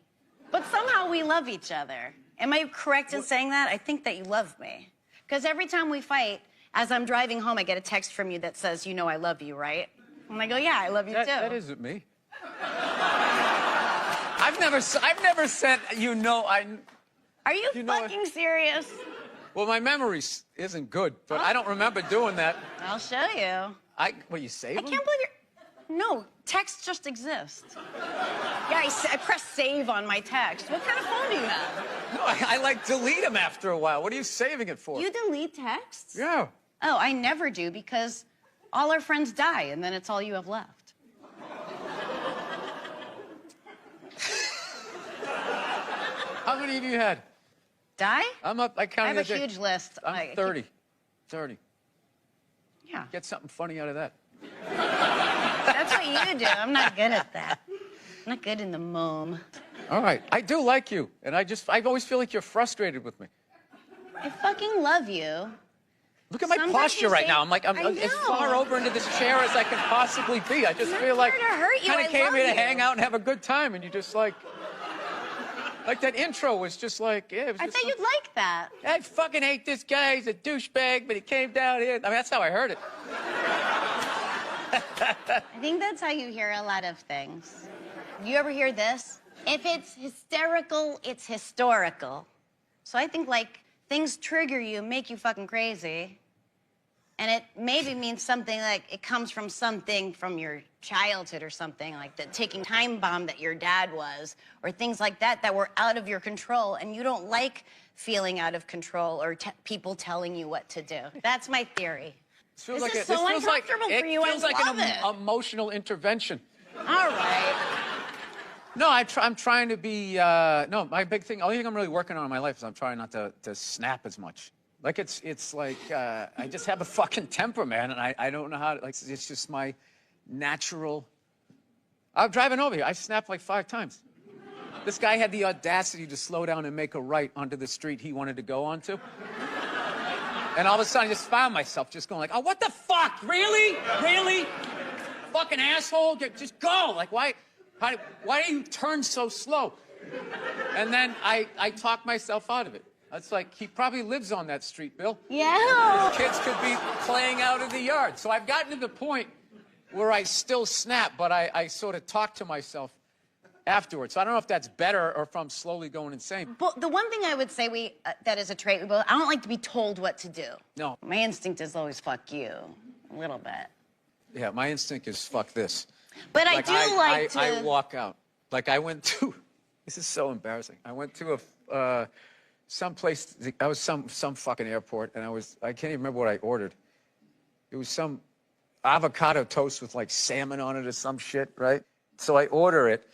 But somehow we love each other. Am I correct in saying that? I think that you love me. Because every time we fight, as I'm driving home, I get a text from you that says, you know I love you, right? And I go, yeah, I love you too. That isn't me. I've never said, you know, Are you fucking serious? Well, my memory isn't good, but I don't remember doing that. I'll show you. What, you save I can't believe you're... No, texts just exist. Yeah, I press save on my text. What kind of phone do you have? No, I like delete them after a while. What are you saving it for? You delete texts? Yeah. Oh, I never do because all our friends die and then it's all you have left. How many of you had? Die? I'm up. I I counted. have a huge list. I'm 30. 30. Yeah. Get something funny out of that. That's what you do. I'm not good at that. I'm not good in the moment. All right. I do like you, and I always feel like you're frustrated with me. I fucking love you. Look at my Sometimes posture you right say- now. I'm as far over into this chair as I can possibly be. I just feel like trying to hurt you. kind I of came love here to you. hang out and have a good time, and you just like that intro was just like, yeah. It was I just thought you'd like that. I fucking hate this guy. He's a douchebag, but he came down here. I mean, that's how I heard it. I think that's how you hear a lot of things. You ever hear this? If it's hysterical, it's historical. So I think like things trigger you, make you fucking crazy. And it maybe means something like it comes from something from your childhood or something like the ticking time bomb that your dad was, or things like that were out of your control, and you don't like feeling out of control or people telling you what to do. That's my theory. This is so uncomfortable for you. It feels I like love an emotional intervention. All right. No, I'm trying to be. No, my big thing. Only thing I'm really working on in my life is I'm trying not to snap as much. Like it's like I just have a fucking temper, man, and I don't know how to, like, it's just my natural. I'm driving over here. I snapped like 5 times. This guy had the audacity to slow down and make a right onto the street he wanted to go onto. And all of a sudden I just found myself just going like, oh, what the fuck? Really? Really? Fucking asshole, just go. Like, why do you turn so slow? And then I talk myself out of it. It's like, he probably lives on that street, Bill. Yeah. His kids could be playing out in the yard. So I've gotten to the point where I still snap, but I sort of talk to myself afterwards. So I don't know if that's better or if I'm slowly going insane. But the one thing I would say that is a trait we both, I don't like to be told what to do. No. My instinct is always fuck you, a little bit. Yeah, my instinct is fuck this. But I do like to... I walk out. Like I went to, this is so embarrassing. I went to someplace, I was some fucking airport, and I can't even remember what I ordered. It was some avocado toast with like salmon on it or some shit, right? So I order it,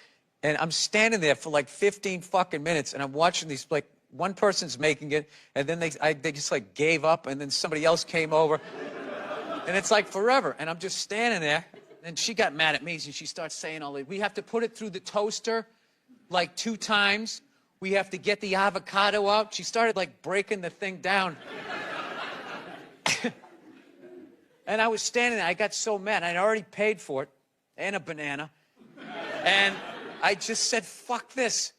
and I'm standing there for like 15 fucking minutes, and I'm watching these, like, one person's making it, and then they just like gave up, and then somebody else came over, and it's like forever, and I'm just standing there, and she got mad at me, and she starts saying all that. We have to put it through the toaster like 2 times. We have to get the avocado out. She started like breaking the thing down. And I was standing there. I got so mad. I'd already paid for it and a banana. And I just said, fuck this.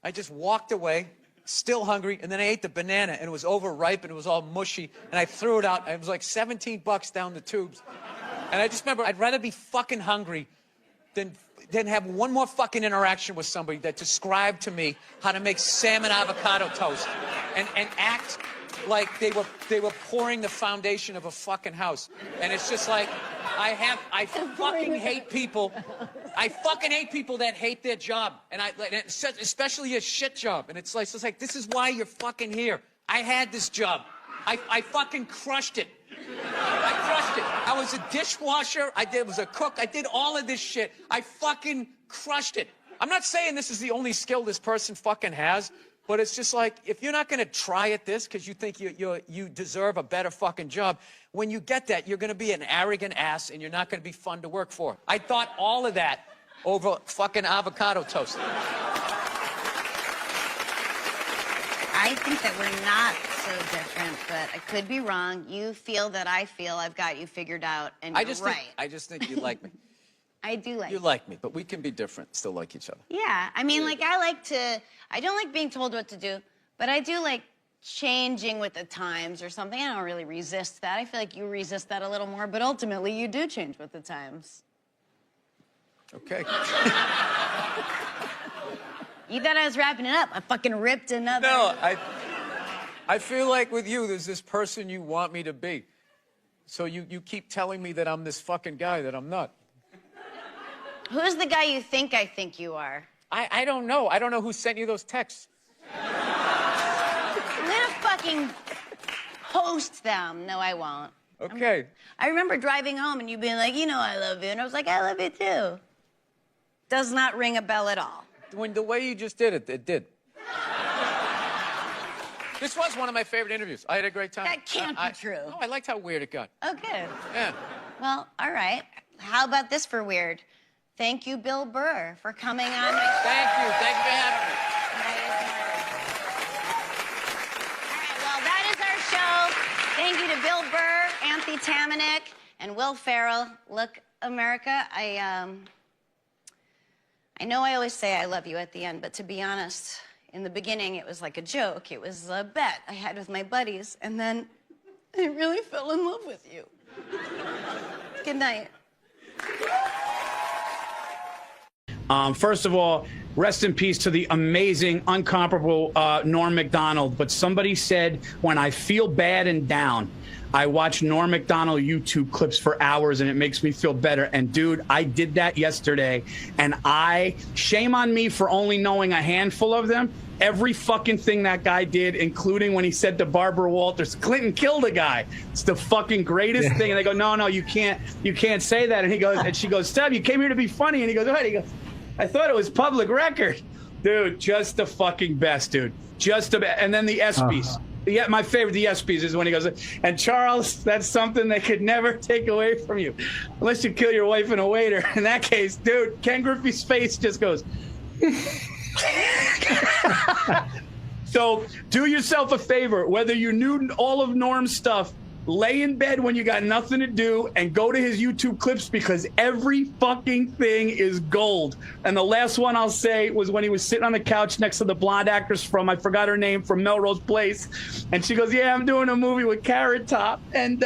I just walked away, still hungry, and then I ate the banana, and it was overripe, and it was all mushy, and I threw it out. It was like $17 down the tubes. And I just remember, I'd rather be fucking hungry than have one more fucking interaction with somebody that described to me how to make salmon avocado toast and act like they were pouring the foundation of a fucking house. And it's just like, I fucking hate people. I fucking hate people that hate their job. And especially a shit job. And it's like, this is why you're fucking here. I had this job. I fucking crushed it. I crushed it. I was a dishwasher. I was a cook. I did all of this shit. I fucking crushed it. I'm not saying this is the only skill this person fucking has, but it's just like, if you're not going to try at this because you think you deserve a better fucking job, when you get that, you're going to be an arrogant ass and you're not going to be fun to work for. I thought all of that over fucking avocado toast. I think that we're not so different, but I could be wrong. You feel that I feel I've got you figured out, and you're right. I just think you like me. I do like you. You like me, but we can be different, still like each other. Yeah, I mean, like, I don't like being told what to do, but I do like changing with the times or something. I don't really resist that. I feel like you resist that a little more, but ultimately you do change with the times. Okay. You thought I was wrapping it up. I fucking ripped another. No, I feel like with you, there's this person you want me to be. So you keep telling me that I'm this fucking guy that I'm not. Who's the guy you think I think you are? I don't know. I don't know who sent you those texts. I'm gonna fucking post them. No, I won't. Okay. I remember driving home and you being like, you know I love you. And I was like, I love you too. Does not ring a bell at all. When the way you just did it, it did. This was one of my favorite interviews. I had a great time. That can't be true. No, I liked how weird it got. Oh, good. Yeah. Well, all right. How about this for weird? Thank you, Bill Burr, for coming on. Thank you. Thank you for having me. All right, well, that is our show. Thank you to Bill Burr, Anthony Tamanek, and Will Ferrell. Look, America, I know I always say I love you at the end, but to be honest, in the beginning, it was like a joke. It was a bet I had with my buddies, and then I really fell in love with you. Good night. First of all, rest in peace to the amazing, incomparable Norm Macdonald. But somebody said, when I feel bad and down, I watch Norm Macdonald YouTube clips for hours and it makes me feel better. And dude, I did that yesterday, and shame on me for only knowing a handful of them. Every fucking thing that guy did, including when he said to Barbara Walters, Clinton killed a guy. It's the fucking greatest thing. And they go, no, you can't say that. And he goes, and she goes, Steph, you came here to be funny. And he goes, what? He goes, I thought it was public record. Dude, just the fucking best, dude. And then the ESPYs. Yeah, my favorite, the ESPYs, is when he goes, and Charles, that's something they could never take away from you, unless you kill your wife and a waiter. In that case, dude, Ken Griffey's face just goes. So do yourself a favor, whether you knew all of Norm's stuff, lay in bed when you got nothing to do and go to his YouTube clips, because every fucking thing is gold. And the last one I'll say was when he was sitting on the couch next to the blonde actress from, I forgot her name, from Melrose Place. And she goes, yeah, I'm doing a movie with Carrot Top. And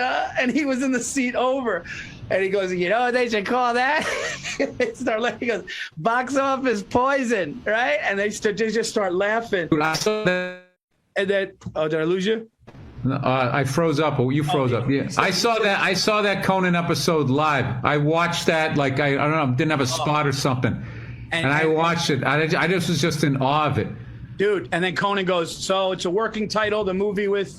he was in the seat over. And he goes, you know what they should call that? They start laughing. He goes, box office poison, right? And they just start laughing. I saw that. And then, oh, did I lose you? I froze up. Oh, you froze up. Yeah, I saw that Conan episode live. I watched that like I don't know, didn't have a spot or something, and I watched it. I just was in awe of it, dude. And then Conan goes, so it's a working title, the movie with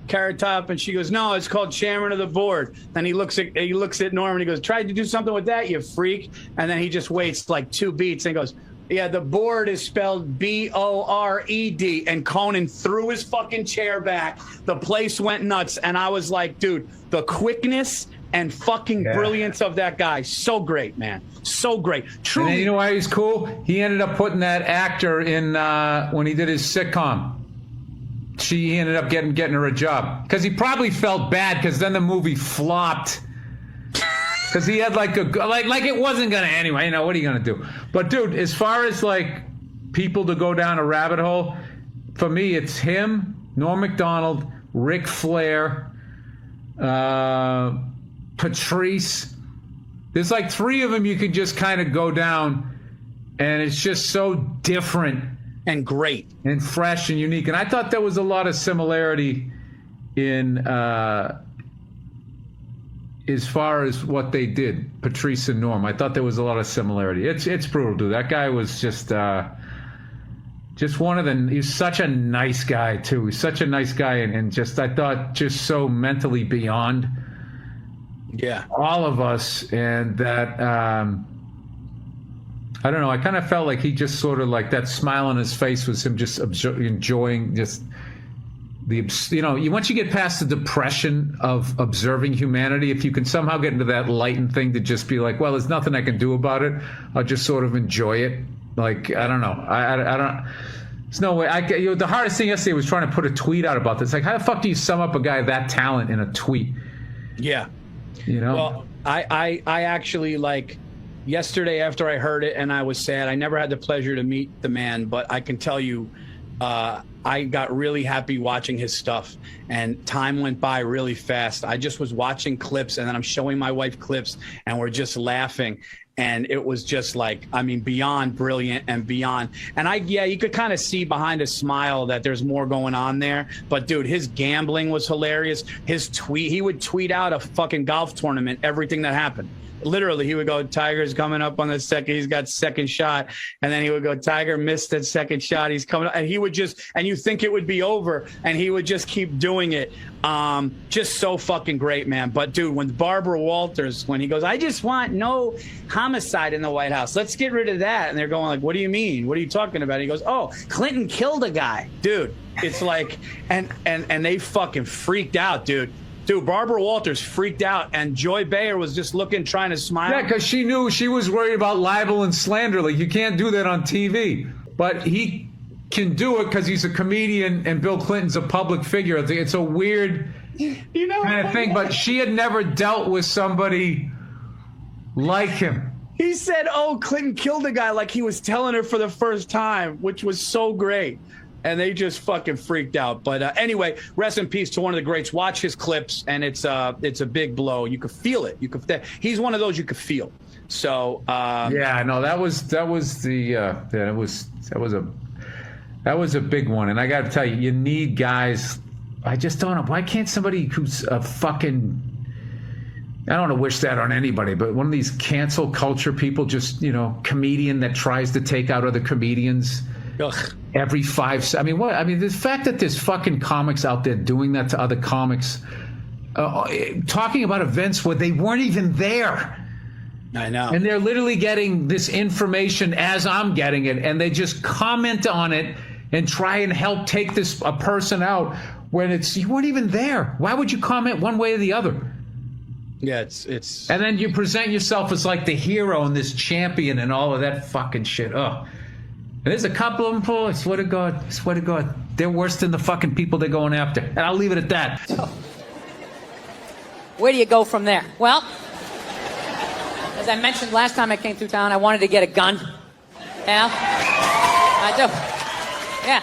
Carrot Top, and she goes, no, it's called chairman of the board. Then he looks at Norm and he goes, tried to do something with that, you freak. And then he just waits like 2 beats and goes, yeah, the board is spelled B-O-R-E-D. And Conan threw his fucking chair back. The place went nuts. And I was like, dude, the quickness and fucking brilliance of that guy. So great, man. So great. Truly. And then you know why he's cool? He ended up putting that actor in when he did his sitcom. He ended up getting her a job. Because he probably felt bad because then the movie flopped. Because he had like it wasn't gonna anyway. You know what are you gonna do? But dude, as far as like people to go down a rabbit hole, for me it's him, Norm Macdonald, Ric Flair, Patrice. There's like 3 of them you could just kind of go down, and it's just so different and great and fresh and unique. And I thought there was a lot of similarity in. As far as what they did, Patrice and Norm, I thought there was a lot of similarity. It's brutal, dude. That guy was just one of the. He's such a nice guy too. He's such a nice guy, and just I thought just so mentally beyond. Yeah. All of us, and that I don't know. I kind of felt like he just sort of like that smile on his face was him just enjoying just. Once you get past the depression of observing humanity, if you can somehow get into that lightened thing to just be like, well, there's nothing I can do about it, I'll just sort of enjoy it. Like, I don't know. I don't. There's no way. The hardest thing yesterday was trying to put a tweet out about this. Like, how the fuck do you sum up a guy of that talent in a tweet? Yeah. You know? Well, I actually, like, yesterday after I heard it and I was sad, I never had the pleasure to meet the man, but I can tell you, I got really happy watching his stuff, and time went by really fast. I just was watching clips, and then I'm showing my wife clips, and we're just laughing. And it was just like, I mean, beyond brilliant and beyond. And you could kind of see behind his smile that there's more going on there. But dude, his gambling was hilarious. He would tweet out a fucking golf tournament, everything that happened. Literally, he would go, Tiger's coming up on the second. He's got second shot. And then he would go, Tiger missed that second shot. He's coming up. And he would just, and you think it would be over. And he would just keep doing it. Just so fucking great, man. But dude, when Barbara Walters, when he goes, I just want no homicide in the White House. Let's get rid of that. And they're going like, what do you mean? What are you talking about? He goes, oh, Clinton killed a guy. Dude, it's like, and they fucking freaked out, dude. Dude, Barbara Walters freaked out, and Joy Behar was just looking, trying to smile. Yeah, because she knew she was worried about libel and slander. Like, you can't do that on TV. But he can do it because he's a comedian, and Bill Clinton's a public figure. It's a weird kind of thing. But she had never dealt with somebody like him. He said, oh, Clinton killed a guy, like he was telling her for the first time, which was so great. And they just fucking freaked out. But anyway, rest in peace to one of the greats. Watch his clips, and it's a big blow. You could feel it. He's one of those you could feel. So yeah, no, that was a big one. And I got to tell you, you need guys. I just don't know. Why can't somebody who's a fucking, I don't want to wish that on anybody, but one of these cancel culture people, just, comedian that tries to take out other comedians. Ugh. Every 5 I mean, what? I mean, the fact that there's fucking comics out there doing that to other comics, talking about events where they weren't even there. I know. And they're literally getting this information as I'm getting it, and they just comment on it and try and help take a person out when you weren't even there. Why would you comment one way or the other? Yeah, it's. And then you present yourself as like the hero and this champion and all of that fucking shit. Ugh. And there's a couple of them, I swear to God, they're worse than the fucking people they're going after. And I'll leave it at that. So, where do you go from there? Well, as I mentioned last time I came through town, I wanted to get a gun. I do. Yeah.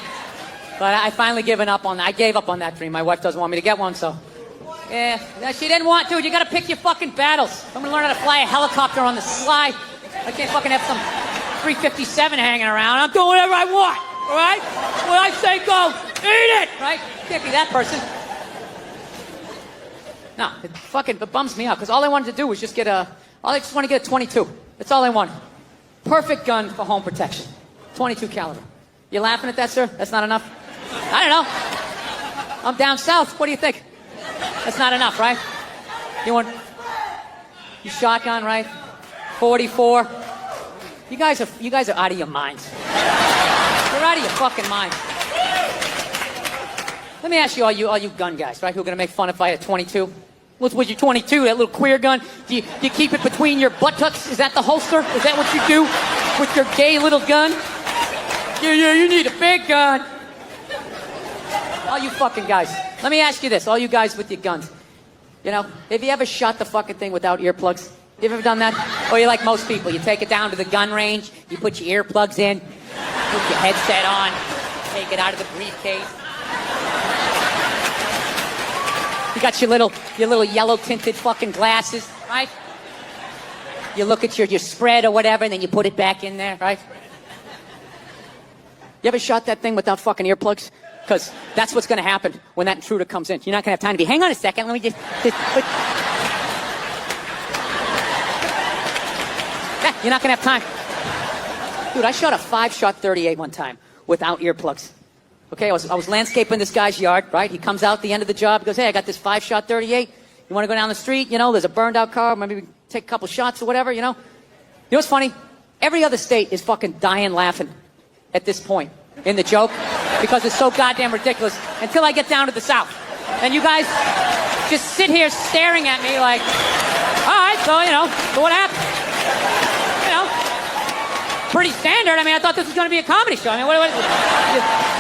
But I finally given up on that. I gave up on that dream. My wife doesn't want me to get one, so. Yeah, she didn't want to. You gotta pick your fucking battles. I'm gonna learn how to fly a helicopter on the sly. I can't fucking have some 357 hanging around. I'm doing whatever I want, all right? When I say go, eat it, right? Can't be that person. No, it bums me out, because all I wanted to do was just I just want to get a 22. That's all I wanted. Perfect gun for home protection. 22 caliber. You laughing at that, sir? That's not enough? I don't know. I'm down south. What do you think? That's not enough, right? You want you shotgun, right? 44. You guys are out of your minds. You're out of your fucking minds. Let me ask you, all you gun guys, right? Who are gonna make fun if I had 22? What's with your 22? That little queer gun? Do you keep it between your buttocks? Is that the holster? Is that what you do with your gay little gun? Yeah, you need a big gun. All you fucking guys. Let me ask you this, all you guys with your guns. You know, have you ever shot the fucking thing without earplugs? You ever done that? Or you like most people, you take it down to the gun range, you put your earplugs in, put your headset on, take it out of the briefcase. You got your little yellow tinted fucking glasses, right? You look at your spread or whatever, and then you put it back in there, right? You ever shot that thing without fucking earplugs? Because that's what's going to happen when that intruder comes in. You're not going to have time to be, hang on a second, let me just yeah, you're not going to have time. Dude, I shot a 5-shot 38 one time without earplugs. Okay, I was landscaping this guy's yard, right? He comes out at the end of the job, he goes, hey, I got this 5-shot 38. You want to go down the street? You know, there's a burned out car, maybe we take a couple shots or whatever, you know? You know what's funny? Every other state is fucking dying laughing at this point in the joke because it's so goddamn ridiculous until I get down to the South. And you guys just sit here staring at me like, all right, so, you know, so what happened? You know, pretty standard. I mean, I thought this was going to be a comedy show. I mean, what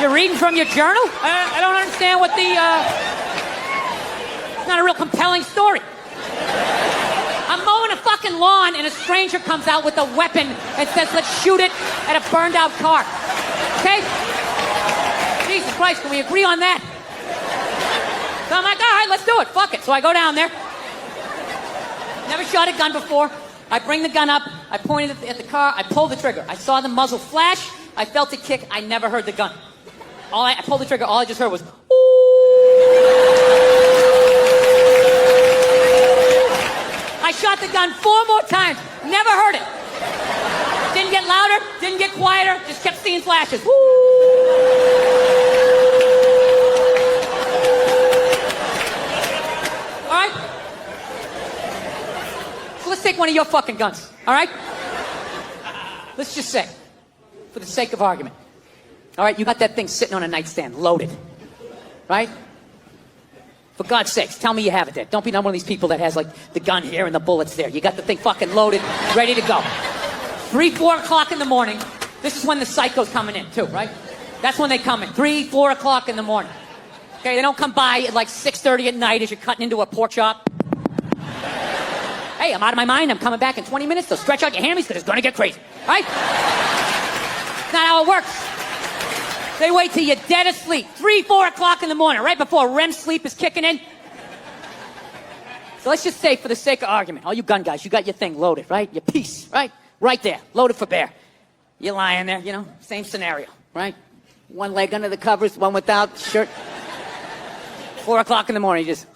you're reading from your journal? I don't understand what the, it's not a real compelling story. I'm mowing a fucking lawn and a stranger comes out with a weapon and says, let's shoot it at a burned out car. Okay? Jesus Christ, can we agree on that? So I'm like, all right, let's do it. Fuck it. So I go down there. Never shot a gun before. I bring the gun up. I pointed at the car. I pulled the trigger. I saw the muzzle flash. I felt it kick. I never heard the gun. I pulled the trigger. All I just heard was, I shot the gun 4 more times. Never heard it. Didn't get louder. Didn't get quieter. Just kept seeing flashes. Woo! All right? So let's take one of your fucking guns. All right? Let's just say, for the sake of argument. All right, you got that thing sitting on a nightstand, loaded. Right? For God's sakes, tell me you have it there. Don't be one of these people that has, like, the gun here and the bullets there. You got the thing fucking loaded, ready to go. 3, 4 o'clock in the morning. This is when the psycho's coming in, too, right? That's when they come in. 3, 4 o'clock in the morning. Okay, they don't come by at, like, 6:30 at night as you're cutting into a pork chop. Hey, I'm out of my mind. I'm coming back in 20 minutes. So stretch out your hammies because it's going to get crazy. Right? That's not how it works. They wait till you're dead asleep. 3, 4 o'clock in the morning, right before REM sleep is kicking in. So let's just say, for the sake of argument, all you gun guys, you got your thing loaded, right? Your piece, right? Right there, loaded for bear. You're lying there, you know, same scenario, right? One leg under the covers, one without, shirt. 4 o'clock in the morning, you just...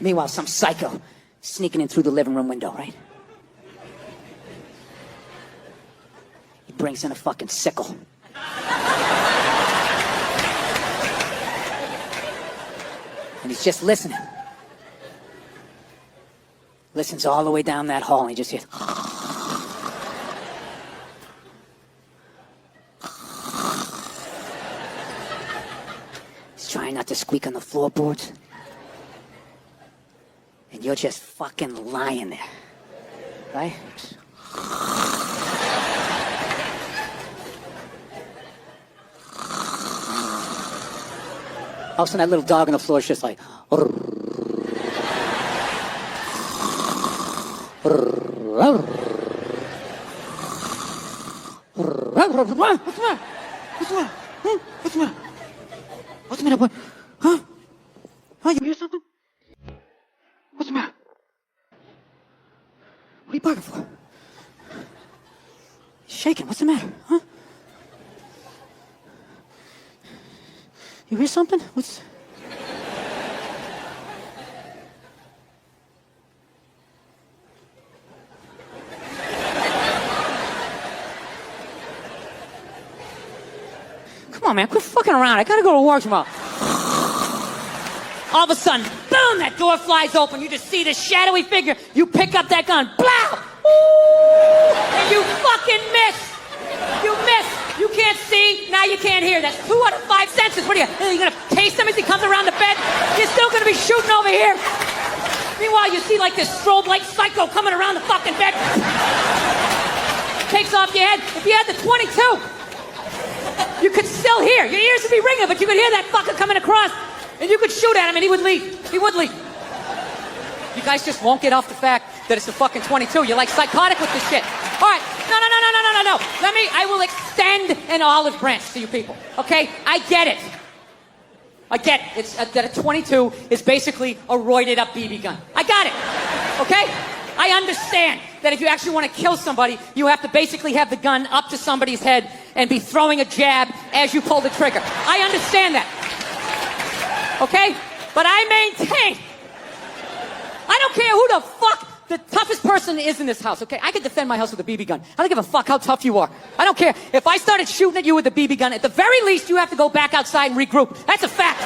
Meanwhile, some psycho sneaking in through the living room window, right? He brings in a fucking sickle. And he's just listening. Listens all the way down that hall and he just hears... He's trying not to squeak on the floorboards. And you're just fucking lying there, right? All of a sudden, that little dog on the floor is just like... What's the matter? What's the matter? What's the matter? What's the matter? Huh? Huh? You hear something? What's the matter? What are you barking for? He's shaking. What's the matter? Huh? You hear something? What's... on, man, quit fucking around. I gotta go to work tomorrow. All of a sudden, boom, that door flies open. You just see this shadowy figure. You pick up that gun, blow! Ooh! And you fucking miss. You miss. You can't see, now you can't hear. That's 2 out of 5 senses. What are you gonna taste him as he comes around the bed? You're still gonna be shooting over here. Meanwhile, you see like this strobe light psycho coming around the fucking bed. Takes off your head. If you had the 22, you could still hear. Your ears would be ringing, but you could hear that fucker coming across. And you could shoot at him and he would leave. He would leave. You guys just won't get off the fact that it's a fucking 22. You're like psychotic with this shit. All right. No. I will extend an olive branch to you people. Okay? I get it. It's that a 22 is basically a roided up BB gun. I got it. Okay? I understand that if you actually want to kill somebody, you have to basically have the gun up to somebody's head and be throwing a jab as you pull the trigger. I understand that. Okay? But I maintain, I don't care who the fuck the toughest person is in this house, okay? I can defend my house with a BB gun. I don't give a fuck how tough you are. I don't care. If I started shooting at you with a BB gun, at the very least, you have to go back outside and regroup. That's a fact.